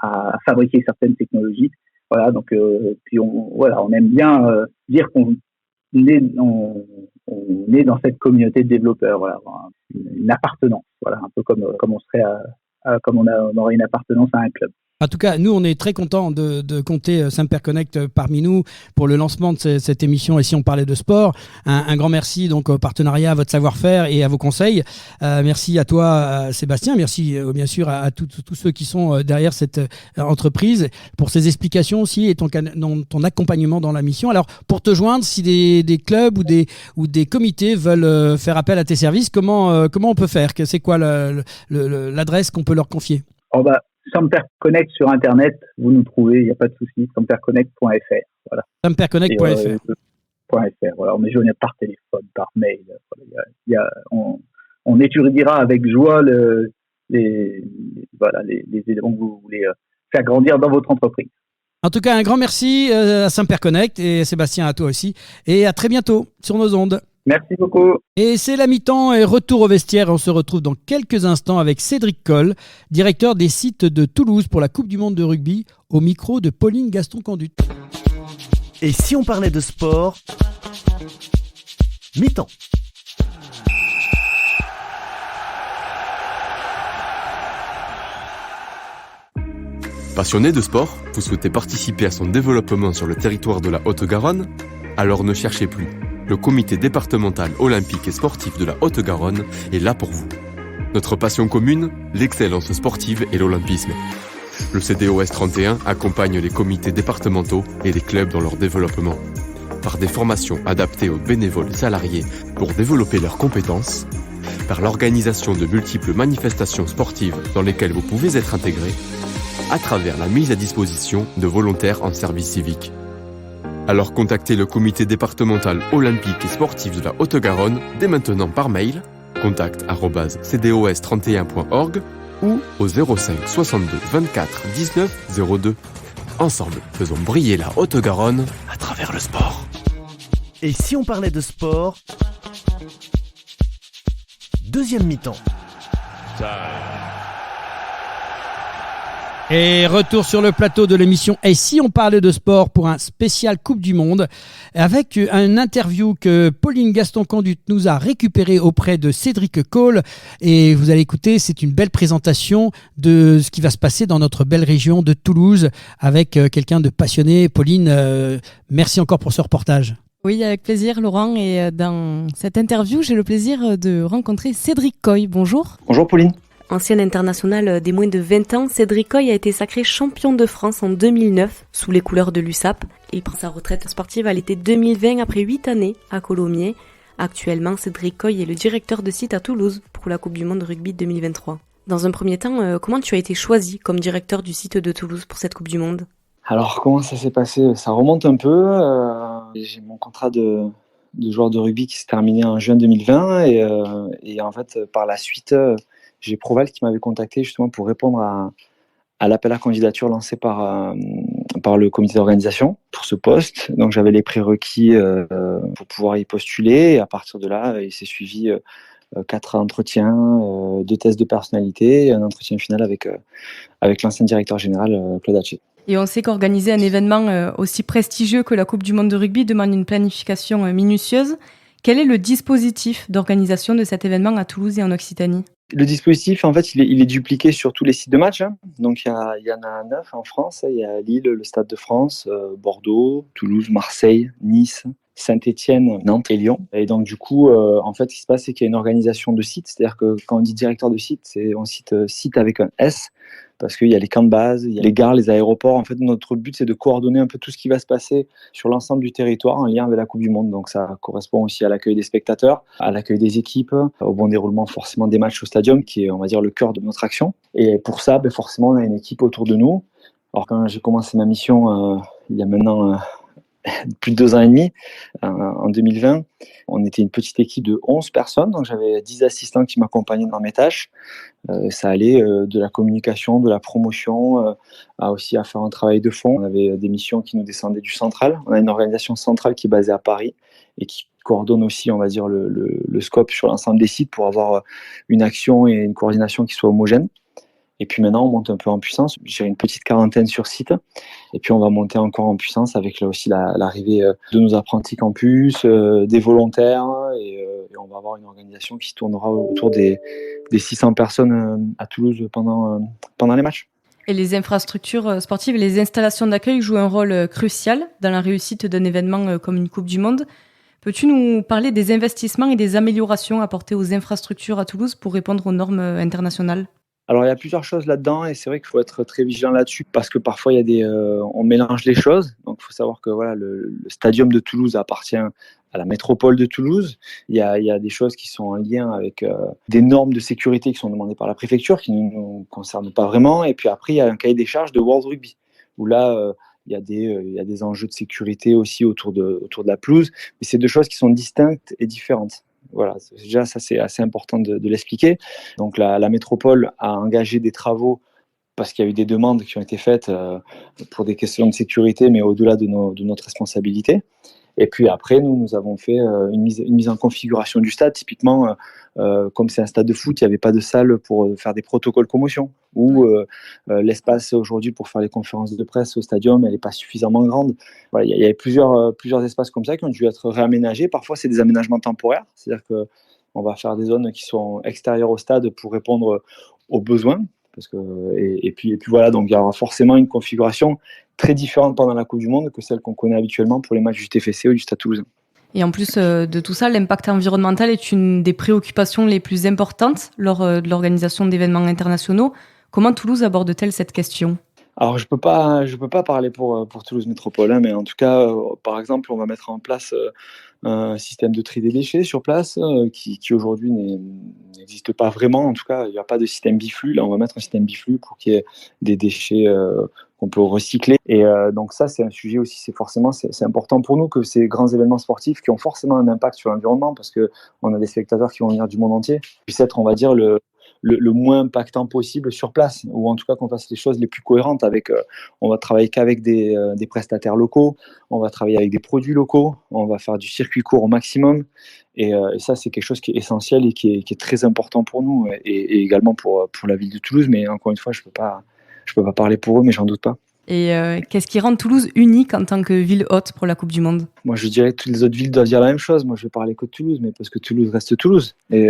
Speaker 7: à fabriquer certaines technologies. Voilà, donc puis on aime bien dire qu'on est dans cette communauté de développeurs, voilà, une appartenance, voilà, un peu comme on serait comme on aurait une appartenance à un club.
Speaker 2: En tout cas, nous, on est très contents de compter Samper Connect parmi nous pour le lancement de cette émission. Et si on parlait de sport, un grand merci donc au partenariat, à votre savoir-faire et à vos conseils. Merci à toi, Sébastien. Merci bien sûr à tous ceux qui sont derrière cette entreprise pour ces explications aussi et ton accompagnement dans la mission. Alors, pour te joindre, si des clubs ou des comités veulent faire appel à tes services, comment on peut faire ? C'est quoi l'adresse qu'on peut leur confier ?
Speaker 7: Samper Connect sur Internet, vous nous trouvez, il n'y a pas de souci, samperconnect.fr. Voilà.
Speaker 2: Samperconnect.fr.
Speaker 7: Voilà, on est joignable par téléphone, par mail. On étudiera avec joie les éléments que vous voulez faire grandir dans votre entreprise.
Speaker 2: En tout cas, un grand merci à Saint-Père Connect et Sébastien, à toi aussi. Et à très bientôt sur nos ondes.
Speaker 7: Merci beaucoup.
Speaker 2: Et c'est la mi-temps et retour au vestiaire. On se retrouve dans quelques instants avec Cédric Coll, directeur des sites de Toulouse pour la Coupe du Monde de rugby, au micro de Pauline Gaston-Conduit.
Speaker 1: Et si on parlait de sport, mi-temps.
Speaker 8: Passionné de sport, vous souhaitez participer à son développement sur le territoire de la Haute-Garonne ? Alors ne cherchez plus. Le comité départemental olympique et sportif de la Haute-Garonne est là pour vous. Notre passion commune, l'excellence sportive et l'olympisme. Le CDOS 31 accompagne les comités départementaux et les clubs dans leur développement. Par des formations adaptées aux bénévoles salariés pour développer leurs compétences, par l'organisation de multiples manifestations sportives dans lesquelles vous pouvez être intégré, à travers la mise à disposition de volontaires en service civique. Alors contactez le comité départemental olympique et sportif de la Haute-Garonne dès maintenant par mail contact@cdos31.org ou au 05 62 24 19 02. Ensemble, faisons briller la Haute-Garonne à travers le sport.
Speaker 1: Et si on parlait de sport, deuxième mi-temps.
Speaker 2: Et retour sur le plateau de l'émission Et si on parlait de sport pour un spécial Coupe du Monde avec une interview que Pauline Gaston-Conduit nous a récupérée auprès de Cédric Coll. Et vous allez écouter, c'est une belle présentation de ce qui va se passer dans notre belle région de Toulouse avec quelqu'un de passionné. Pauline, merci encore pour ce reportage.
Speaker 4: Oui, avec plaisir Laurent. Et dans cette interview, j'ai le plaisir de rencontrer Cédric Coll. Bonjour.
Speaker 9: Bonjour Pauline.
Speaker 4: Ancien international des moins de 20 ans, Cédric Coll a été sacré champion de France en 2009 sous les couleurs de l'USAP. Il prend sa retraite sportive à l'été 2020 après 8 années à Colomiers. Actuellement, Cédric Coll est le directeur de site à Toulouse pour la Coupe du Monde de rugby 2023. Dans un premier temps, comment tu as été choisi comme directeur du site de Toulouse pour cette Coupe du Monde ?
Speaker 9: Alors comment ça s'est passé ? Ça remonte un peu. J'ai mon contrat de joueur de rugby qui s'est terminé en juin 2020 et en fait par la suite j'ai Proval qui m'avait contacté justement pour répondre à l'appel à candidature lancé par le comité d'organisation pour ce poste. Donc j'avais les prérequis pour pouvoir y postuler et à partir de là il s'est suivi 4 entretiens, 2 tests de personnalité et un entretien final avec l'ancien directeur général Claude Haché.
Speaker 4: Et on sait qu'organiser un événement aussi prestigieux que la Coupe du Monde de rugby demande une planification minutieuse. Quel est le dispositif d'organisation de cet événement à Toulouse et en Occitanie ?
Speaker 9: Le dispositif, en fait, il est dupliqué sur tous les sites de match. Donc, il y en a 9 en France. Il y a Lille, le Stade de France, Bordeaux, Toulouse, Marseille, Nice, Saint-Étienne, Nantes et Lyon. Et donc, du coup, en fait, ce qui se passe, c'est qu'il y a une organisation de site. C'est-à-dire que quand on dit directeur de site, on cite site avec un S. Parce qu'il y a les camps de base, il y a les gares, les aéroports. En fait, notre but, c'est de coordonner un peu tout ce qui va se passer sur l'ensemble du territoire en lien avec la Coupe du Monde. Donc, ça correspond aussi à l'accueil des spectateurs, à l'accueil des équipes, au bon déroulement forcément des matchs au stadium, qui est, on va dire, le cœur de notre action. Et pour ça, forcément, on a une équipe autour de nous. Alors, quand j'ai commencé ma mission, il y a maintenant plus de 2 ans et demi, en 2020, on était une petite équipe de 11 personnes, donc j'avais 10 assistants qui m'accompagnaient dans mes tâches. Ça allait de la communication, de la promotion, aussi à faire un travail de fond. On avait des missions qui nous descendaient du central. On a une organisation centrale qui est basée à Paris et qui coordonne aussi, on va dire, le scope sur l'ensemble des sites pour avoir une action et une coordination qui soit homogène. Et puis maintenant, on monte un peu en puissance. J'ai une petite quarantaine sur site. Et puis, on va monter encore en puissance avec là aussi l'arrivée de nos apprentis campus, des volontaires. Et on va avoir une organisation qui se tournera autour des 600 personnes à Toulouse pendant les matchs.
Speaker 4: Et les infrastructures sportives et les installations d'accueil jouent un rôle crucial dans la réussite d'un événement comme une Coupe du Monde. Peux-tu nous parler des investissements et des améliorations apportées aux infrastructures à Toulouse pour répondre aux normes internationales ?
Speaker 9: Alors, il y a plusieurs choses là-dedans et c'est vrai qu'il faut être très vigilant là-dessus parce que parfois, on mélange les choses. Donc, il faut savoir que voilà, le stadium de Toulouse appartient à la métropole de Toulouse. Il y a des choses qui sont en lien avec des normes de sécurité qui sont demandées par la préfecture qui ne nous concernent pas vraiment. Et puis après, il y a un cahier des charges de World Rugby où là, il y a des enjeux de sécurité aussi autour de la pelouse. Mais c'est 2 choses qui sont distinctes et différentes. Voilà, déjà ça c'est assez important de l'expliquer. Donc la métropole a engagé des travaux parce qu'il y a eu des demandes qui ont été faites pour des questions de sécurité, mais au-delà de notre responsabilité. Et puis après, nous avons fait une mise en configuration du stade. Typiquement, comme c'est un stade de foot, il n'y avait pas de salle pour faire des protocoles commotion. Ou l'espace aujourd'hui pour faire les conférences de presse au stadium, elle n'est pas suffisamment grande. Voilà, il y avait plusieurs espaces comme ça qui ont dû être réaménagés. Parfois, c'est des aménagements temporaires. C'est-à-dire qu'on va faire des zones qui sont extérieures au stade pour répondre aux besoins. Et puis voilà, donc il y aura forcément une configuration très différente pendant la Coupe du Monde que celle qu'on connaît habituellement pour les matchs du TFC ou du Stade Toulousain.
Speaker 4: Et en plus de tout ça, l'impact environnemental est une des préoccupations les plus importantes lors de l'organisation d'événements internationaux. Comment Toulouse aborde-t-elle cette question ?
Speaker 9: Alors, je peux pas parler pour Toulouse Métropole, hein, mais en tout cas, par exemple, on va mettre en place un système de tri des déchets sur place qui aujourd'hui n'existe pas vraiment. En tout cas, il n'y a pas de système biflux. Là, on va mettre un système biflux pour qu'il y ait des déchets qu'on peut recycler. Et donc ça, c'est un sujet aussi, c'est important pour nous que ces grands événements sportifs qui ont forcément un impact sur l'environnement, parce qu'on a des spectateurs qui vont venir du monde entier, puissent être, on va dire, le moins impactant possible sur place, ou en tout cas qu'on fasse les choses les plus cohérentes avec, on va travailler qu'avec des prestataires locaux, on va travailler avec des produits locaux, on va faire du circuit court au maximum, et ça c'est quelque chose qui est essentiel et qui est très important pour nous, et également pour la ville de Toulouse, mais encore une fois je peux pas parler pour eux, mais j'en doute pas.
Speaker 4: Et qu'est-ce qui rend Toulouse unique en tant que ville hôte pour la Coupe du Monde ?
Speaker 9: Moi je dirais que toutes les autres villes doivent dire la même chose, moi je vais parler que de Toulouse, mais parce que Toulouse reste Toulouse, et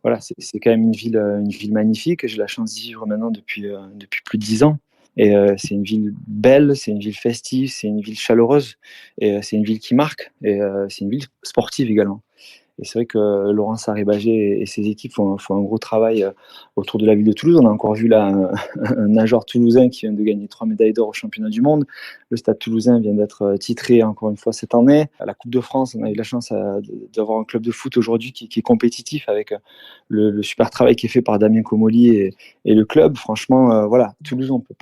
Speaker 9: voilà, c'est quand même une ville magnifique. J'ai la chance d'y vivre maintenant depuis plus de 10 ans. Et c'est une ville belle, c'est une ville festive, c'est une ville chaleureuse, et c'est une ville qui marque, et c'est une ville sportive également. Et c'est vrai que Laurent Sarré-Bagé et ses équipes font un gros travail autour de la ville de Toulouse. On a encore vu là un nageur toulousain qui vient de gagner 3 médailles d'or au championnat du monde. Le Stade Toulousain vient d'être titré encore une fois cette année. À la Coupe de France, on a eu la chance d'avoir un club de foot aujourd'hui qui est compétitif avec le super travail qui est fait par Damien Comolli et le club. Franchement, voilà, Toulouse, on peut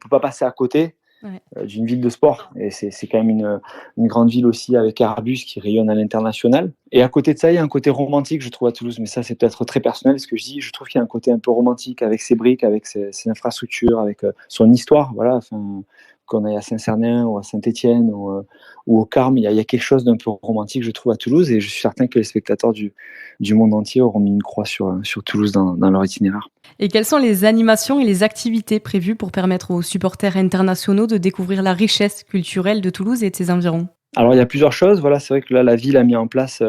Speaker 9: pas passer à côté. Ouais. D'une ville de sport, et c'est quand même une grande ville aussi avec Airbus qui rayonne à l'international. Et à côté de ça, il y a un côté romantique, je trouve, à Toulouse, mais ça c'est peut-être très personnel ce que je dis. Je trouve qu'il y a un côté un peu romantique avec ses briques, avec ses infrastructures, avec son histoire, voilà. Enfin, qu'on aille à Saint-Cernin ou à Saint-Étienne ou au Carme, il y a quelque chose d'un peu romantique, je trouve, à Toulouse, et je suis certain que les spectateurs du monde entier auront mis une croix sur Toulouse dans leur itinéraire.
Speaker 4: Et quelles sont les animations et les activités prévues pour permettre aux supporters internationaux de découvrir la richesse culturelle de Toulouse et de ses environs ?
Speaker 9: Alors, il y a plusieurs choses. Voilà, c'est vrai que là, la ville a mis en place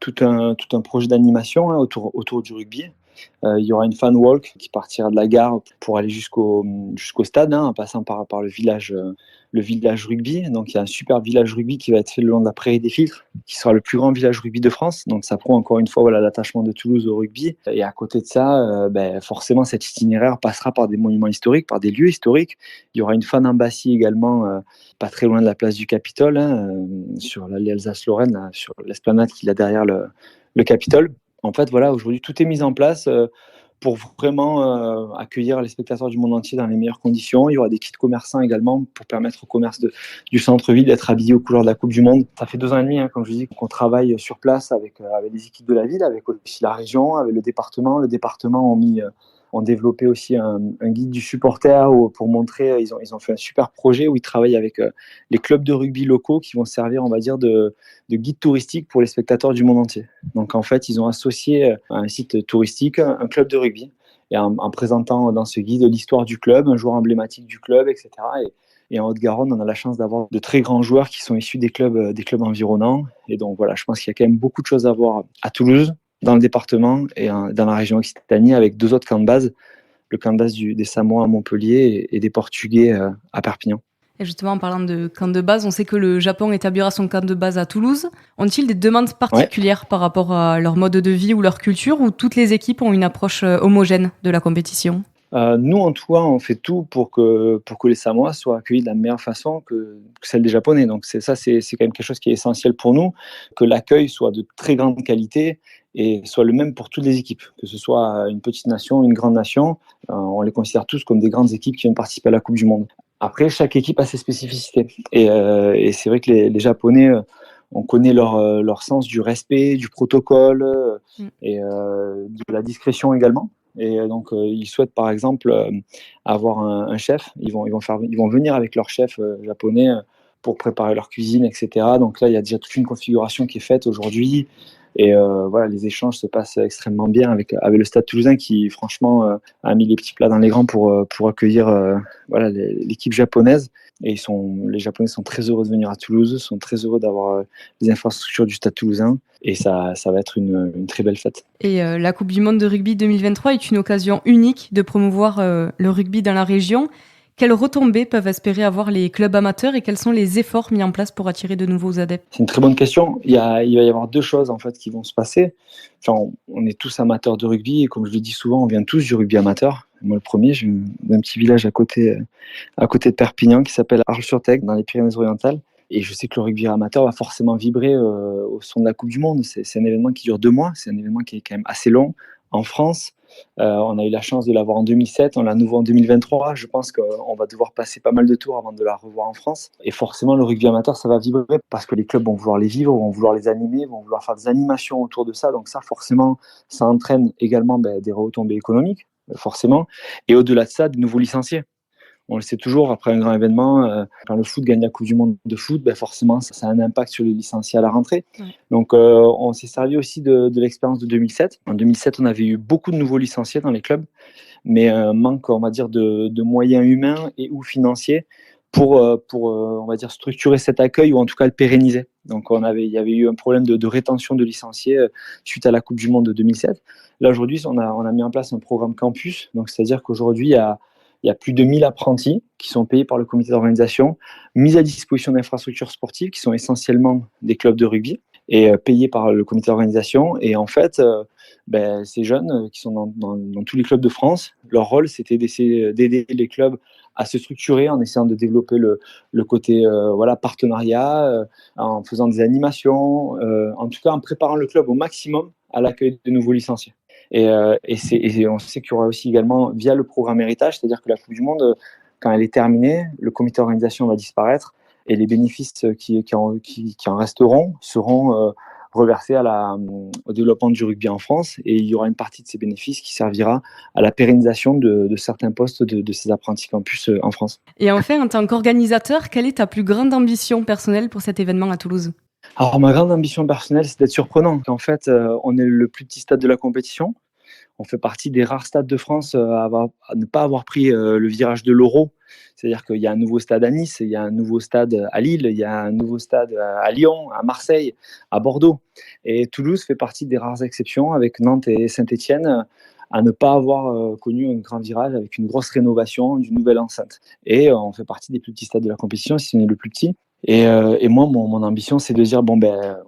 Speaker 9: tout un projet d'animation autour du rugby. Il y aura une fan walk qui partira de la gare pour aller jusqu'au stade, en passant par le village rugby. Donc il y a un super village rugby qui va être fait le long de la prairie des Filtres, qui sera le plus grand village rugby de France. Donc ça prouve encore une fois, voilà, l'attachement de Toulouse au rugby. Et à côté de ça, forcément cet itinéraire passera par des monuments historiques, par des lieux historiques. Il y aura une fan embassy également, pas très loin de la place du Capitole, sur l'allée Alsace-Lorraine, sur l'esplanade qu'il y a derrière le Capitole. En fait, voilà, aujourd'hui, tout est mis en place pour vraiment accueillir les spectateurs du monde entier dans les meilleures conditions. Il y aura des kits commerçants également pour permettre au commerce du centre-ville d'être habillé aux couleurs de la Coupe du Monde. Ça fait 2 ans et demi, comme je dis, qu'on travaille sur place avec les équipes de la ville, avec aussi la région, avec le département. Le département ont développé aussi un guide du supporter pour montrer, ils ont fait un super projet où ils travaillent avec les clubs de rugby locaux qui vont servir, on va dire, de guide touristique pour les spectateurs du monde entier. Donc en fait, ils ont associé à un site touristique un club de rugby, et en présentant dans ce guide l'histoire du club, un joueur emblématique du club, etc. Et en Haute-Garonne, on a la chance d'avoir de très grands joueurs qui sont issus des clubs environnants. Et donc voilà, je pense qu'il y a quand même beaucoup de choses à voir à Toulouse, dans le département et dans la région Occitanie, avec 2 autres camps de base, le camp de base des Samoa à Montpellier et des Portugais à Perpignan.
Speaker 4: Et justement, en parlant de camp de base, on sait que le Japon établira son camp de base à Toulouse. Ont-ils des demandes particulières par rapport à leur mode de vie ou leur culture, ou toutes les équipes ont une approche homogène de la compétition ?
Speaker 9: Nous, en tout cas, on fait tout pour que les Samoa soient accueillis de la meilleure façon que celle des Japonais. Donc c'est quand même quelque chose qui est essentiel pour nous, que l'accueil soit de très grande qualité et soit le même pour toutes les équipes, que ce soit une petite nation, une grande nation. On les considère tous comme des grandes équipes qui viennent participer à la Coupe du Monde. Après, chaque équipe a ses spécificités. Et c'est vrai que les Japonais, on connaît leur sens du respect, du protocole et de la discrétion également. Et donc ils souhaitent par exemple avoir un chef. Ils vont venir avec leur chef japonais pour préparer leur cuisine, etc. Donc là, il y a déjà toute une configuration qui est faite aujourd'hui. Et voilà, les échanges se passent extrêmement bien avec le Stade Toulousain qui, franchement, a mis les petits plats dans les grands pour accueillir voilà, l'équipe japonaise. Et les Japonais sont très heureux de venir à Toulouse, sont très heureux d'avoir les infrastructures du Stade Toulousain. Et ça va être une très belle fête.
Speaker 4: Et la Coupe du Monde de rugby 2023 est une occasion unique de promouvoir le rugby dans la région. Quelles retombées peuvent espérer avoir les clubs amateurs et quels sont les efforts mis en place pour attirer de nouveaux adeptes?
Speaker 9: C'est une très bonne question. Il va y avoir deux choses en fait qui vont se passer. Enfin, on est tous amateurs de rugby et comme je le dis souvent, on vient tous du rugby amateur. Moi, le premier, j'ai un petit village à côté de Perpignan qui s'appelle Arles-sur-Tech dans les Pyrénées-Orientales. Et je sais que le rugby amateur va forcément vibrer au son de la Coupe du Monde. C'est un événement qui dure 2 mois. C'est un événement qui est quand même assez long en France. On a eu la chance de l'avoir en 2007, on l'a à nouveau en 2023. Je pense qu'on va devoir passer pas mal de tours avant de la revoir en France. Et forcément, le rugby amateur, ça va vibrer parce que les clubs vont vouloir les vivre, vont vouloir les animer, vont vouloir faire des animations autour de ça. Donc ça, forcément, ça entraîne également des retombées économiques, forcément. Et au-delà de ça, de nouveaux licenciés. On le sait toujours, après un grand événement, quand le foot gagne la Coupe du Monde de foot, forcément, ça a un impact sur les licenciés à la rentrée. Ouais. Donc, on s'est servi aussi de l'expérience de 2007. En 2007, on avait eu beaucoup de nouveaux licenciés dans les clubs, mais un manque, on va dire, de moyens humains et ou financiers pour on va dire, structurer cet accueil ou en tout cas le pérenniser. Donc, il y avait eu un problème de rétention de licenciés suite à la Coupe du Monde de 2007. Là, aujourd'hui, on a mis en place un programme campus. Donc, c'est-à-dire qu'aujourd'hui, il y a plus de 1000 apprentis qui sont payés par le comité d'organisation, mis à disposition d'infrastructures sportives qui sont essentiellement des clubs de rugby et payés par le comité d'organisation. Et en fait, ces jeunes qui sont dans tous les clubs de France, leur rôle, c'était d'aider les clubs à se structurer en essayant de développer le côté partenariat, en faisant des animations, en tout cas en préparant le club au maximum à l'accueil de nouveaux licenciés. Et on sait qu'il y aura aussi également, via le programme héritage, c'est-à-dire que la Coupe du Monde, quand elle est terminée, le comité d'organisation va disparaître et les bénéfices qui en resteront seront reversés au développement du rugby en France et il y aura une partie de ces bénéfices qui servira à la pérennisation de certains postes de ces apprentis campus en France.
Speaker 4: Et enfin, en tant qu'organisateur, quelle est ta plus grande ambition personnelle pour cet événement à Toulouse ?
Speaker 9: Alors, ma grande ambition personnelle, c'est d'être surprenant. En fait, on est le plus petit stade de la compétition. On fait partie des rares stades de France à ne pas avoir pris le virage de l'euro. C'est-à-dire qu'il y a un nouveau stade à Nice, il y a un nouveau stade à Lille, il y a un nouveau stade à Lyon, à Marseille, à Bordeaux. Et Toulouse fait partie des rares exceptions, avec Nantes et Saint-Étienne, à ne pas avoir connu un grand virage avec une grosse rénovation d'une nouvelle enceinte. Et on fait partie des plus petits stades de la compétition, si on est le plus petit. Et moi, mon ambition, c'est de dire,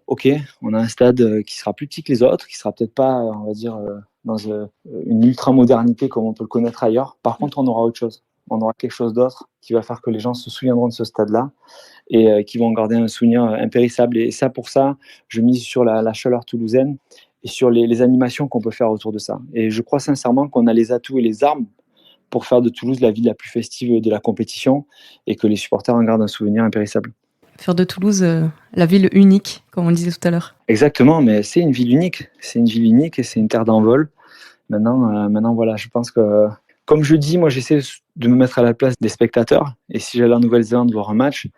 Speaker 9: ok, on a un stade qui sera plus petit que les autres, qui sera peut-être pas, on va dire, dans une ultra-modernité comme on peut le connaître ailleurs. Par contre, on aura autre chose. On aura quelque chose d'autre qui va faire que les gens se souviendront de ce stade-là et qui vont en garder un souvenir impérissable. Et ça, pour ça, je mise sur la chaleur toulousaine et sur les animations qu'on peut faire autour de ça. Et je crois sincèrement qu'on a les atouts et les armes pour faire de Toulouse la ville la plus festive de la compétition et que les supporters en gardent un souvenir impérissable.
Speaker 4: Faire de Toulouse la ville unique, comme on disait tout à l'heure.
Speaker 9: Exactement, mais c'est une ville unique. C'est une ville unique et c'est une terre d'envol. Maintenant, voilà, je pense que, comme je dis, moi, j'essaie de me mettre à la place des spectateurs. Et si j'allais en Nouvelle-Zélande voir un match,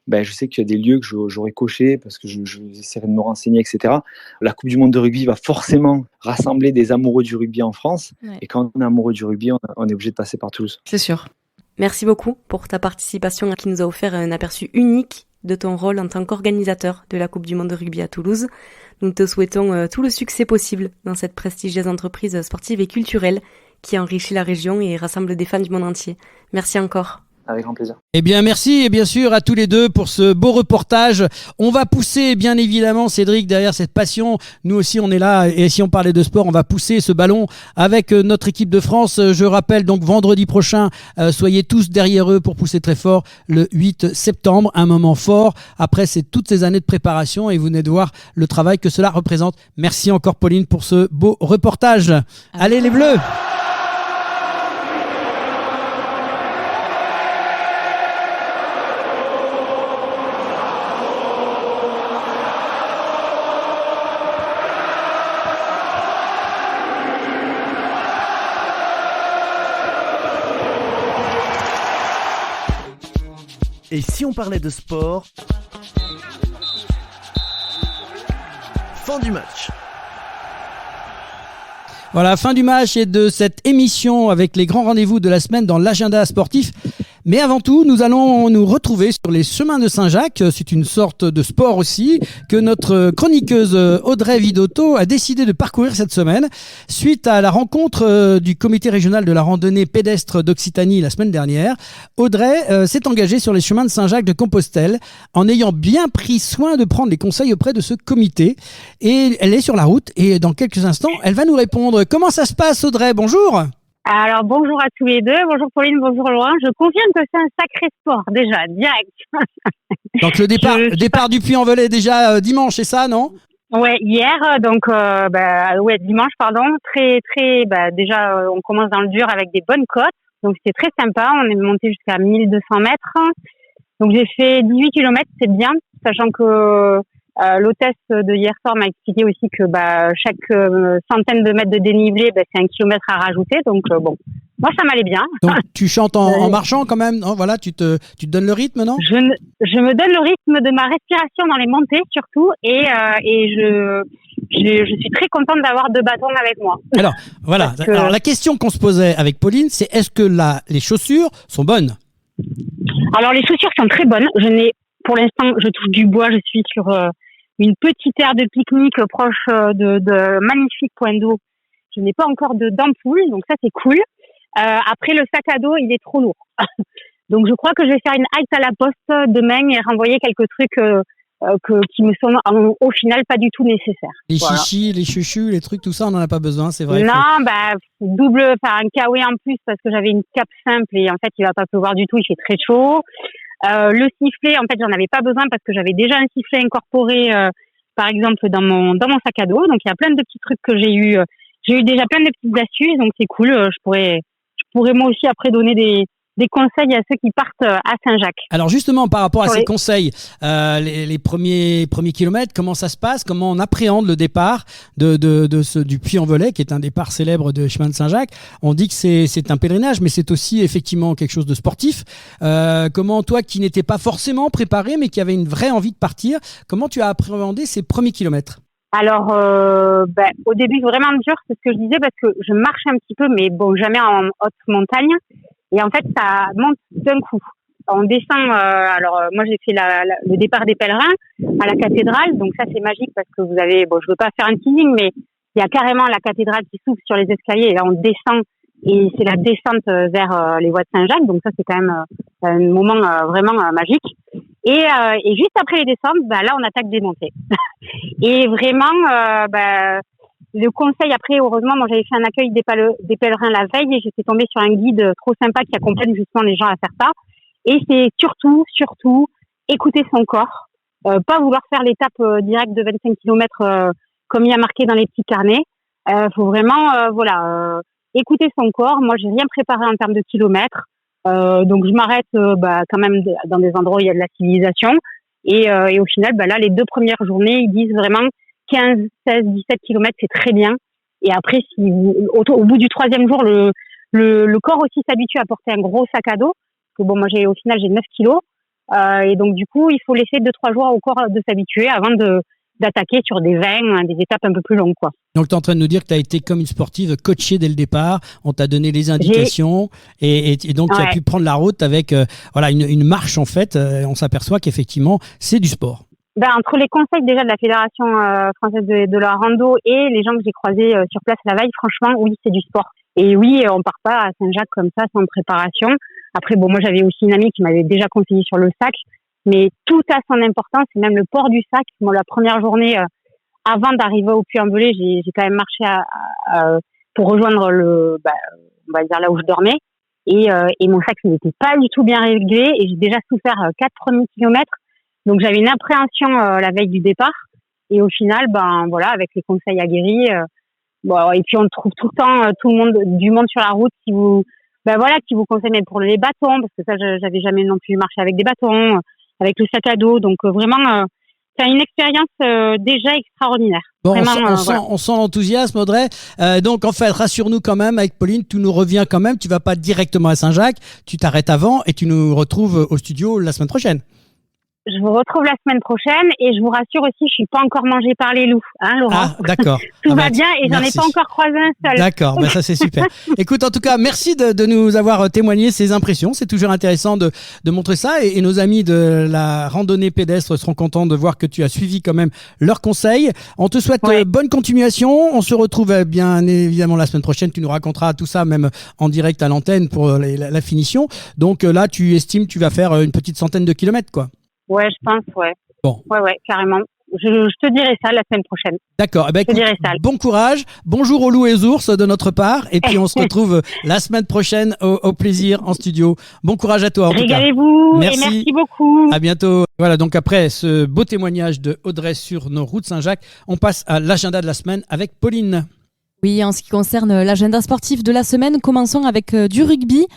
Speaker 9: je sais qu'il y a des lieux que j'aurais cochés parce que j'essaierai de me renseigner, etc. La Coupe du Monde de rugby va forcément rassembler des amoureux du rugby en France. Ouais. Et quand on est amoureux du rugby, on est obligé de passer par Toulouse.
Speaker 4: C'est sûr. Merci beaucoup pour ta participation qui nous a offert un aperçu unique de ton rôle en tant qu'organisateur de la Coupe du Monde de rugby à Toulouse. Nous te souhaitons tout le succès possible dans cette prestigieuse entreprise sportive et culturelle qui enrichit la région et rassemble des fans du monde entier. Merci encore.
Speaker 9: Avec grand plaisir.
Speaker 2: Eh bien, merci et bien sûr à tous les deux pour ce beau reportage. On va pousser bien évidemment, Cédric, derrière cette passion. Nous aussi, on est là et si on parlait de sport, on va pousser ce ballon avec notre équipe de France. Je rappelle donc vendredi prochain, soyez tous derrière eux pour pousser très fort le 8 septembre. Un moment fort. Après, c'est toutes ces années de préparation et vous venez de voir le travail que cela représente. Merci encore Pauline pour ce beau reportage. Allez les Bleus!
Speaker 1: Et si on parlait de sport? Fin du match.
Speaker 2: Voilà, fin du match et de cette émission avec les grands rendez-vous de la semaine dans l'agenda sportif. Mais avant tout, nous allons nous retrouver sur les chemins de Saint-Jacques. C'est une sorte de sport aussi que notre chroniqueuse Audrey Vidotto a décidé de parcourir cette semaine. Suite à la rencontre du comité régional de la randonnée pédestre d'Occitanie la semaine dernière, Audrey s'est engagée sur les chemins de Saint-Jacques de Compostelle en ayant bien pris soin de prendre les conseils auprès de ce comité. Et elle est sur la route et dans quelques instants, elle va nous répondre. Comment ça se passe, Audrey? Bonjour.
Speaker 10: Alors, bonjour à tous les deux. Bonjour Pauline, bonjour Laurent. Je confirme que c'est un sacré sport, déjà, direct.
Speaker 2: Donc, le départ du Puy-en-Velay déjà dimanche, c'est ça, non?
Speaker 10: Ouais, hier, dimanche, pardon. Déjà, on commence dans le dur avec des bonnes côtes. Donc, c'était très sympa. On est monté jusqu'à 1200 mètres. Donc, j'ai fait 18 kilomètres, c'est bien, sachant que l'hôtesse de hier soir m'a expliqué aussi que chaque centaine de mètres de dénivelé, c'est 1 kilomètre à rajouter. Donc moi ça m'allait bien.
Speaker 2: Donc tu chantes en marchant quand même, non? Voilà, tu te donnes le rythme, non? Je
Speaker 10: me donne le rythme de ma respiration dans les montées surtout, et je suis très contente d'avoir 2 bâtons avec moi.
Speaker 2: Alors voilà. Alors la question qu'on se posait avec Pauline, c'est est-ce que les chaussures sont bonnes?
Speaker 10: Alors les chaussures sont très bonnes. Pour l'instant, je touche du bois. Je suis sur une petite aire de pique-nique proche de magnifiques points d'eau. Je n'ai pas encore d'ampoule, donc ça c'est cool. Après, le sac à dos, il est trop lourd. Donc je crois que je vais faire une halte à la poste demain et renvoyer quelques trucs qui me sont au final pas du tout nécessaires.
Speaker 2: Les chichis, les chouchous, les trucs, tout ça, on n'en a pas besoin, c'est vrai.
Speaker 10: Non, un kawaii en plus parce que j'avais une cape simple et en fait il va pas pleuvoir du tout, il fait très chaud. Le sifflet, en fait, j'en avais pas besoin parce que j'avais déjà un sifflet incorporé, par exemple, dans mon sac à dos. Donc, il y a plein de petits trucs que j'ai eu. J'ai eu déjà plein de petites astuces, donc c'est cool. Je pourrais moi aussi après donner des conseils à ceux qui partent à Saint-Jacques.
Speaker 2: Alors justement, par rapport à ces conseils, les premiers kilomètres, comment ça se passe? Comment on appréhende le départ du Puy-en-Velay, qui est un départ célèbre de chemin de Saint-Jacques? On dit que c'est un pèlerinage, mais c'est aussi effectivement quelque chose de sportif. Comment toi, qui n'étais pas forcément préparé, mais qui avait une vraie envie de partir, comment tu as appréhendé ces premiers kilomètres?
Speaker 10: Alors, au début, vraiment dur, c'est ce que je disais, parce que je marche un petit peu, mais bon, jamais en haute montagne. Et en fait, ça monte d'un coup. On descend, moi j'ai fait le départ des pèlerins à la cathédrale, donc ça c'est magique parce que vous avez, je veux pas faire un teasing, mais il y a carrément la cathédrale qui s'ouvre sur les escaliers et là on descend et c'est la descente vers les voies de Saint-Jacques, donc ça c'est quand même un moment vraiment magique. Et juste après les descentes, là on attaque des montées. Et vraiment, le conseil après, heureusement, moi j'avais fait un accueil des pèlerins la veille et j'étais tombée sur un guide trop sympa qui accompagne justement les gens à faire ça. Et c'est surtout, écouter son corps, pas vouloir faire l'étape directe de 25 km comme il y a marqué dans les petits carnets. Faut vraiment, écouter son corps. Moi, j'ai rien préparé en termes de kilomètres, donc je m'arrête quand même dans des endroits où il y a de la civilisation. Et au final, là, les 2 premières journées, ils disent vraiment 15, 16, 17 kilomètres, c'est très bien. Et après, au bout du 3e jour, le corps aussi s'habitue à porter un gros sac à dos. Parce que moi, au final, j'ai 9 kilos. Et donc, du coup, il faut laisser 2-3 jours au corps de s'habituer avant d'attaquer sur des étapes un peu plus longues, quoi.
Speaker 2: Donc, tu es en train de nous dire que tu as été comme une sportive coachée dès le départ. On t'a donné les indications et donc tu as pu prendre la route avec une marche, en fait. On s'aperçoit qu'effectivement, c'est du sport.
Speaker 10: Entre les conseils déjà de la Fédération française de la rando et les gens que j'ai croisés sur place la veille, franchement, oui, c'est du sport. Et oui, on part pas à Saint-Jacques comme ça, sans préparation. Après, moi, j'avais aussi une amie qui m'avait déjà conseillé sur le sac. Mais tout a son importance, et même le port du sac. Moi, la première journée, avant d'arriver au Puy-en-Velay, j'ai quand même marché pour rejoindre on va dire là où je dormais. Et mon sac, il n'était pas du tout bien réglé. Et j'ai déjà souffert 4 premiers kilomètres. Donc, j'avais une appréhension la veille du départ. Et au final, avec les conseils aguerris, et puis on trouve tout le temps du monde sur la route qui vous conseille même pour les bâtons, parce que ça, j'avais jamais non plus marché avec des bâtons, avec le sac à dos. Donc, vraiment, c'est une expérience déjà extraordinaire.
Speaker 2: Bon,
Speaker 10: Vraiment,
Speaker 2: on sent l'enthousiasme, Audrey. Donc, en fait, rassure-nous quand même, avec Pauline, tu nous reviens quand même. Tu vas pas directement à Saint-Jacques, tu t'arrêtes avant et tu nous retrouves au studio la semaine prochaine.
Speaker 10: Je vous retrouve la semaine prochaine et je vous rassure aussi, je suis pas encore mangée par les loups, hein, Laurent.
Speaker 2: Ah, d'accord.
Speaker 10: Tout va bien et j'en ai pas encore croisé un seul.
Speaker 2: D'accord, ça c'est super. Écoute, en tout cas, merci de nous avoir témoigné ces impressions. C'est toujours intéressant de montrer ça et nos amis de la randonnée pédestre seront contents de voir que tu as suivi quand même leurs conseils. On te souhaite bonne continuation. On se retrouve bien évidemment la semaine prochaine. Tu nous raconteras tout ça même en direct à l'antenne pour la finition. Donc là, tu estimes tu vas faire une petite centaine de kilomètres, quoi.
Speaker 10: Ouais, je pense, ouais.
Speaker 2: Bon.
Speaker 10: Ouais, carrément. Je te dirai ça la semaine prochaine.
Speaker 2: D'accord. Écoute, bon courage. Bonjour aux loups et aux ours de notre part. Et puis, on se retrouve la semaine prochaine au plaisir en studio. Bon courage à toi.
Speaker 10: Régalez-vous. Et merci beaucoup.
Speaker 2: À bientôt. Voilà, donc après ce beau témoignage de Audrey sur nos routes Saint-Jacques, on passe à l'agenda de la semaine avec Pauline.
Speaker 4: Oui, en ce qui concerne l'agenda sportif de la semaine, commençons avec du rugby.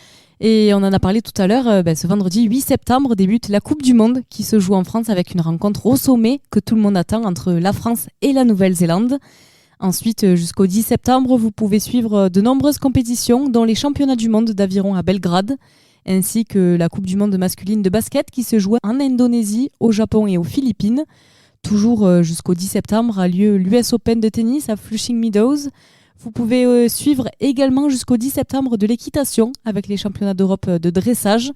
Speaker 4: Et on en a parlé tout à l'heure, ce vendredi 8 septembre débute la Coupe du Monde qui se joue en France avec une rencontre au sommet que tout le monde attend entre la France et la Nouvelle-Zélande. Ensuite, jusqu'au 10 septembre, vous pouvez suivre de nombreuses compétitions, dont les championnats du monde d'aviron à Belgrade, ainsi que la Coupe du Monde masculine de basket qui se joue en Indonésie, au Japon et aux Philippines. Toujours jusqu'au 10 septembre a lieu l'US Open de tennis à Flushing Meadows. Vous pouvez suivre également jusqu'au 10 septembre de l'équitation avec les championnats d'Europe de dressage.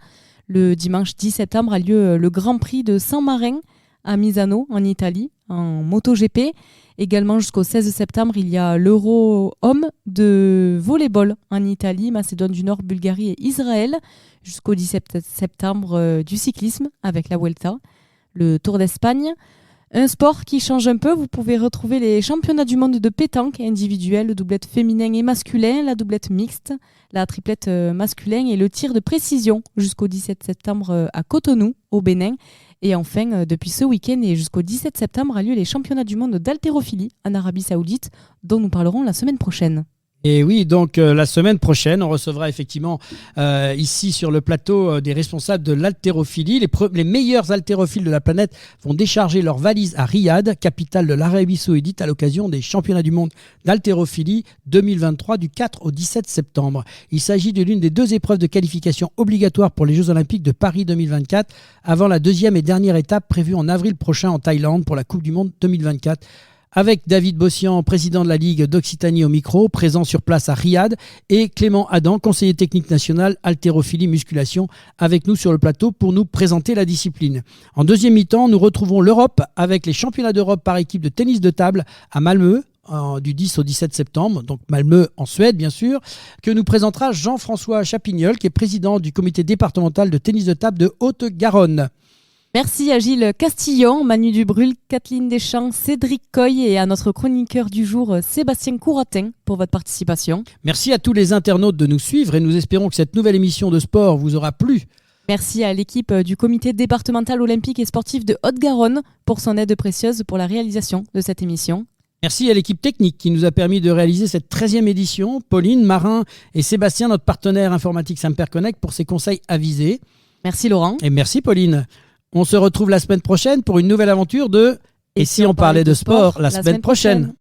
Speaker 4: Le dimanche 10 septembre a lieu le Grand Prix de San Marin à Misano en Italie en MotoGP. Également jusqu'au 16 septembre, il y a l'Euro Homme de volleyball en Italie, Macédoine du Nord, Bulgarie et Israël. Jusqu'au 17 septembre du cyclisme avec la Vuelta, le Tour d'Espagne. Un sport qui change un peu, vous pouvez retrouver les championnats du monde de pétanque individuel, le doublette féminin et masculin, la doublette mixte, la triplette masculin et le tir de précision jusqu'au 17 septembre à Cotonou, au Bénin. Et enfin, depuis ce week-end et jusqu'au 17 septembre a lieu les championnats du monde d'haltérophilie en Arabie Saoudite, dont nous parlerons la semaine prochaine.
Speaker 2: Et oui, donc la semaine prochaine, on recevra effectivement ici sur le plateau des responsables de l'haltérophilie. Les meilleurs haltérophiles de la planète vont décharger leurs valises à Riyad, capitale de l'Arabie Saoudite, à l'occasion des championnats du monde d'haltérophilie 2023 du 4 au 17 septembre. Il s'agit de l'une des 2 épreuves de qualification obligatoires pour les Jeux Olympiques de Paris 2024, avant la 2e et dernière étape prévue en avril prochain en Thaïlande pour la Coupe du Monde 2024. Avec David Bossian, président de la Ligue d'Occitanie au micro, présent sur place à Riyad, et Clément Adam, conseiller technique national haltérophilie musculation, avec nous sur le plateau pour nous présenter la discipline. En deuxième mi-temps, nous retrouvons l'Europe avec les championnats d'Europe par équipe de tennis de table à Malmö, du 10 au 17 septembre, donc Malmö en Suède bien sûr, que nous présentera Jean-François Chapignol, qui est président du comité départemental de tennis de table de Haute-Garonne.
Speaker 4: Merci à Gilles Castillon, Manu Dubrul, Kathleen Deschamps, Cédric Coy et à notre chroniqueur du jour Sébastien Couratin pour votre participation.
Speaker 2: Merci à tous les internautes de nous suivre et nous espérons que cette nouvelle émission de sport vous aura plu.
Speaker 4: Merci à l'équipe du comité départemental olympique et sportif de Haute-Garonne pour son aide précieuse pour la réalisation de cette émission.
Speaker 2: Merci à l'équipe technique qui nous a permis de réaliser cette 13e édition, Pauline, Marin et Sébastien, notre partenaire informatique Samperconnect, pour ses conseils avisés.
Speaker 4: Merci Laurent.
Speaker 2: Et merci Pauline. On se retrouve la semaine prochaine pour une nouvelle aventure de « Et si on parlait de sport la semaine prochaine ?»